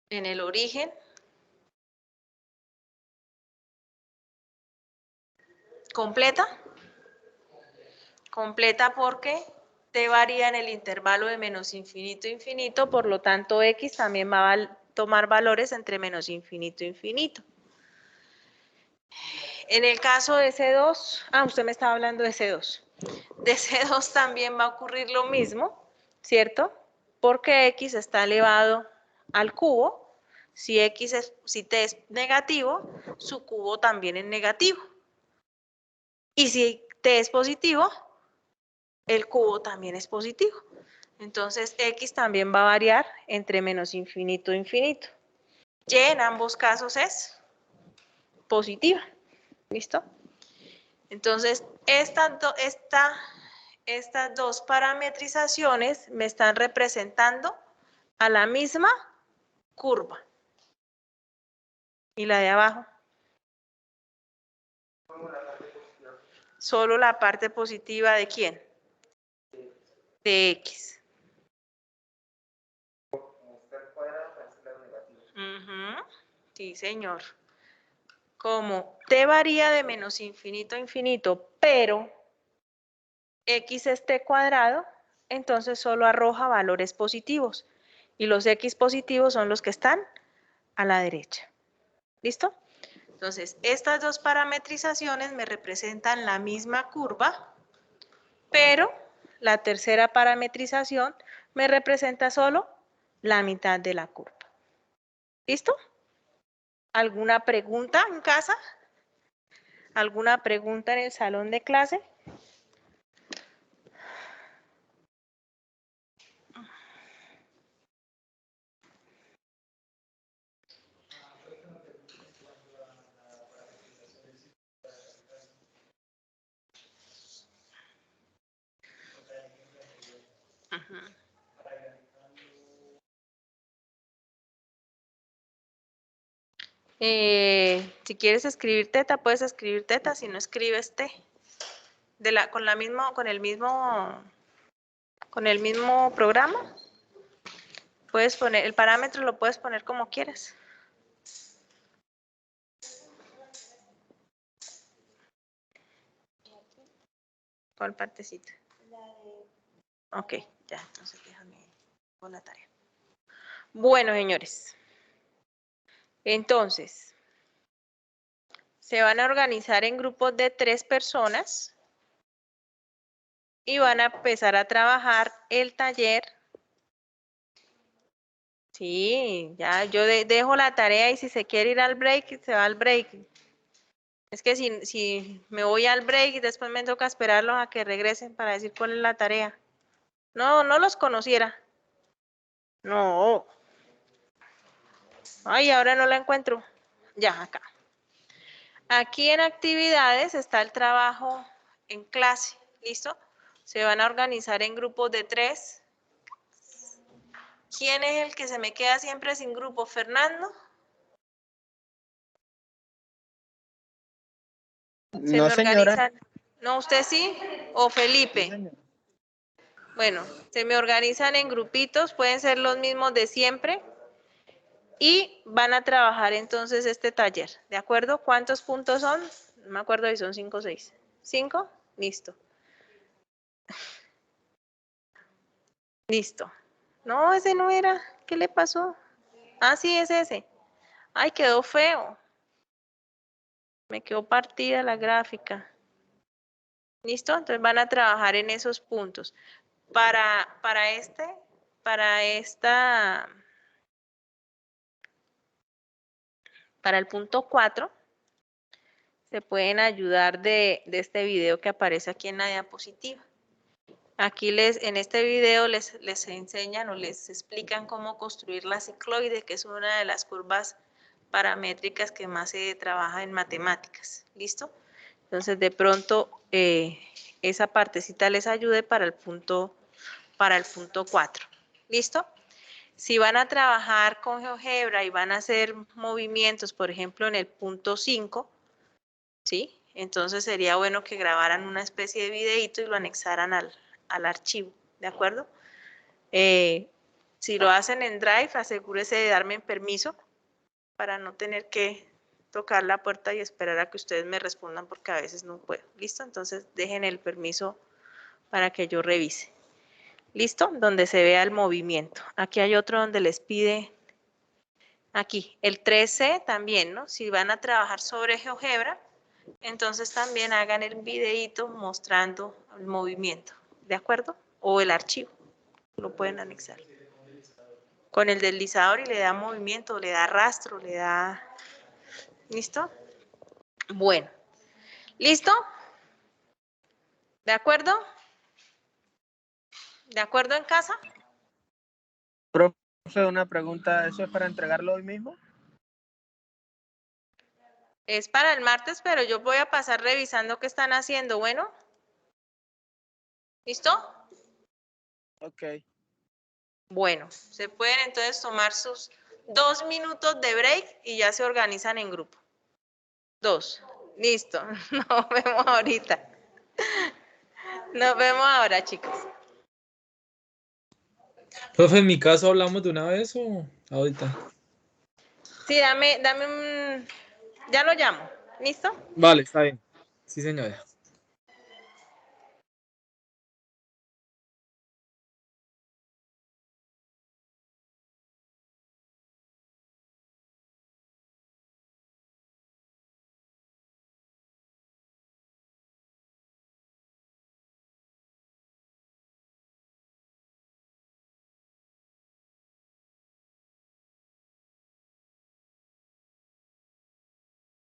En el origen. ¿Completa? Completa porque t varía en el intervalo de menos infinito a infinito, por lo tanto x también va a tomar valores entre menos infinito e infinito. En el caso de C2, usted me estaba hablando de C2. De C2 también va a ocurrir lo mismo, ¿cierto? Porque x está elevado al cubo. Si t es negativo, su cubo también es negativo. Y si t es positivo, el cubo también es positivo. Entonces, X también va a variar entre menos infinito e infinito. Y en ambos casos es positiva. ¿Listo? Entonces, estas dos parametrizaciones me están representando a la misma curva. ¿Y la de abajo? Solo la parte positiva ¿de quién? De X. Sí, señor. Como t varía de menos infinito a infinito, pero x es t cuadrado, entonces solo arroja valores positivos. Y los x positivos son los que están a la derecha. ¿Listo? Entonces, estas dos parametrizaciones me representan la misma curva, pero la tercera parametrización me representa solo la mitad de la curva. ¿Listo? ¿Alguna pregunta en casa? ¿Alguna pregunta en el salón de clase? Si quieres escribir teta, puedes escribir teta, si no escribes t. Con el mismo programa, puedes poner, el parámetro lo puedes poner como quieras. ¿Cuál partecita? Ok, ya, entonces déjame con la tarea. Bueno, señores. Entonces, se van a organizar en grupos de 3 personas y van a empezar a trabajar el taller. Sí, ya yo dejo la tarea y si se quiere ir al break, se va al break. Es que si me voy al break y después me toca esperarlos a que regresen para decir cuál es la tarea. No, no los conociera. No. Ay, ahora no la encuentro. Ya, acá. Aquí en actividades está el trabajo en clase. ¿Listo? Se van a organizar en grupos de 3. ¿Quién es el que se me queda siempre sin grupo? ¿Fernando? ¿Se No, me señora. organizan? ¿No, usted sí? ¿O Felipe? Sí, señora. Bueno, se me organizan en grupitos, pueden ser los mismos de siempre. Y van a trabajar entonces este taller, ¿de acuerdo? ¿Cuántos puntos son? No me acuerdo si son 5 o 6. ¿5? Listo. Listo. No, ese no era. ¿Qué le pasó? Ah, sí, es ese. Ay, quedó feo. Me quedó partida la gráfica. ¿Listo? Entonces van a trabajar en esos puntos. Para el punto 4, se pueden ayudar de este video que aparece aquí en la diapositiva. Aquí en este video les enseñan o les explican cómo construir la cicloide, que es una de las curvas paramétricas que más se trabaja en matemáticas. ¿Listo? Entonces, de pronto, esa partecita les ayude para el punto 4. ¿Listo? Si van a trabajar con GeoGebra y van a hacer movimientos, por ejemplo, en el punto 5, ¿sí? Entonces sería bueno que grabaran una especie de videíto y lo anexaran al archivo, ¿de acuerdo? Si lo hacen en Drive, asegúrese de darme permiso para no tener que tocar la puerta y esperar a que ustedes me respondan porque a veces no puedo. ¿Listo? Entonces dejen el permiso para que yo revise. ¿Listo? Donde se vea el movimiento. Aquí hay otro donde les pide, aquí, el 3C también, ¿no? Si van a trabajar sobre GeoGebra, entonces también hagan el videíto mostrando el movimiento, ¿de acuerdo? O el archivo, lo pueden anexar. Con el deslizador y le da movimiento, le da rastro, le da... ¿Listo? Bueno. ¿Listo? ¿De acuerdo? ¿De acuerdo en casa? Profe, una pregunta, ¿eso es para entregarlo hoy mismo? Es para el martes, pero yo voy a pasar revisando qué están haciendo. Bueno. ¿Listo? Ok. Bueno, se pueden entonces tomar sus 2 minutos de break y ya se organizan en grupo. 2. Listo. Nos vemos ahorita. Nos vemos ahora, chicos. Profe, en mi caso hablamos de una vez o ahorita. Sí, dame un... Ya lo llamo. ¿Listo? Vale, está bien. Sí, señora.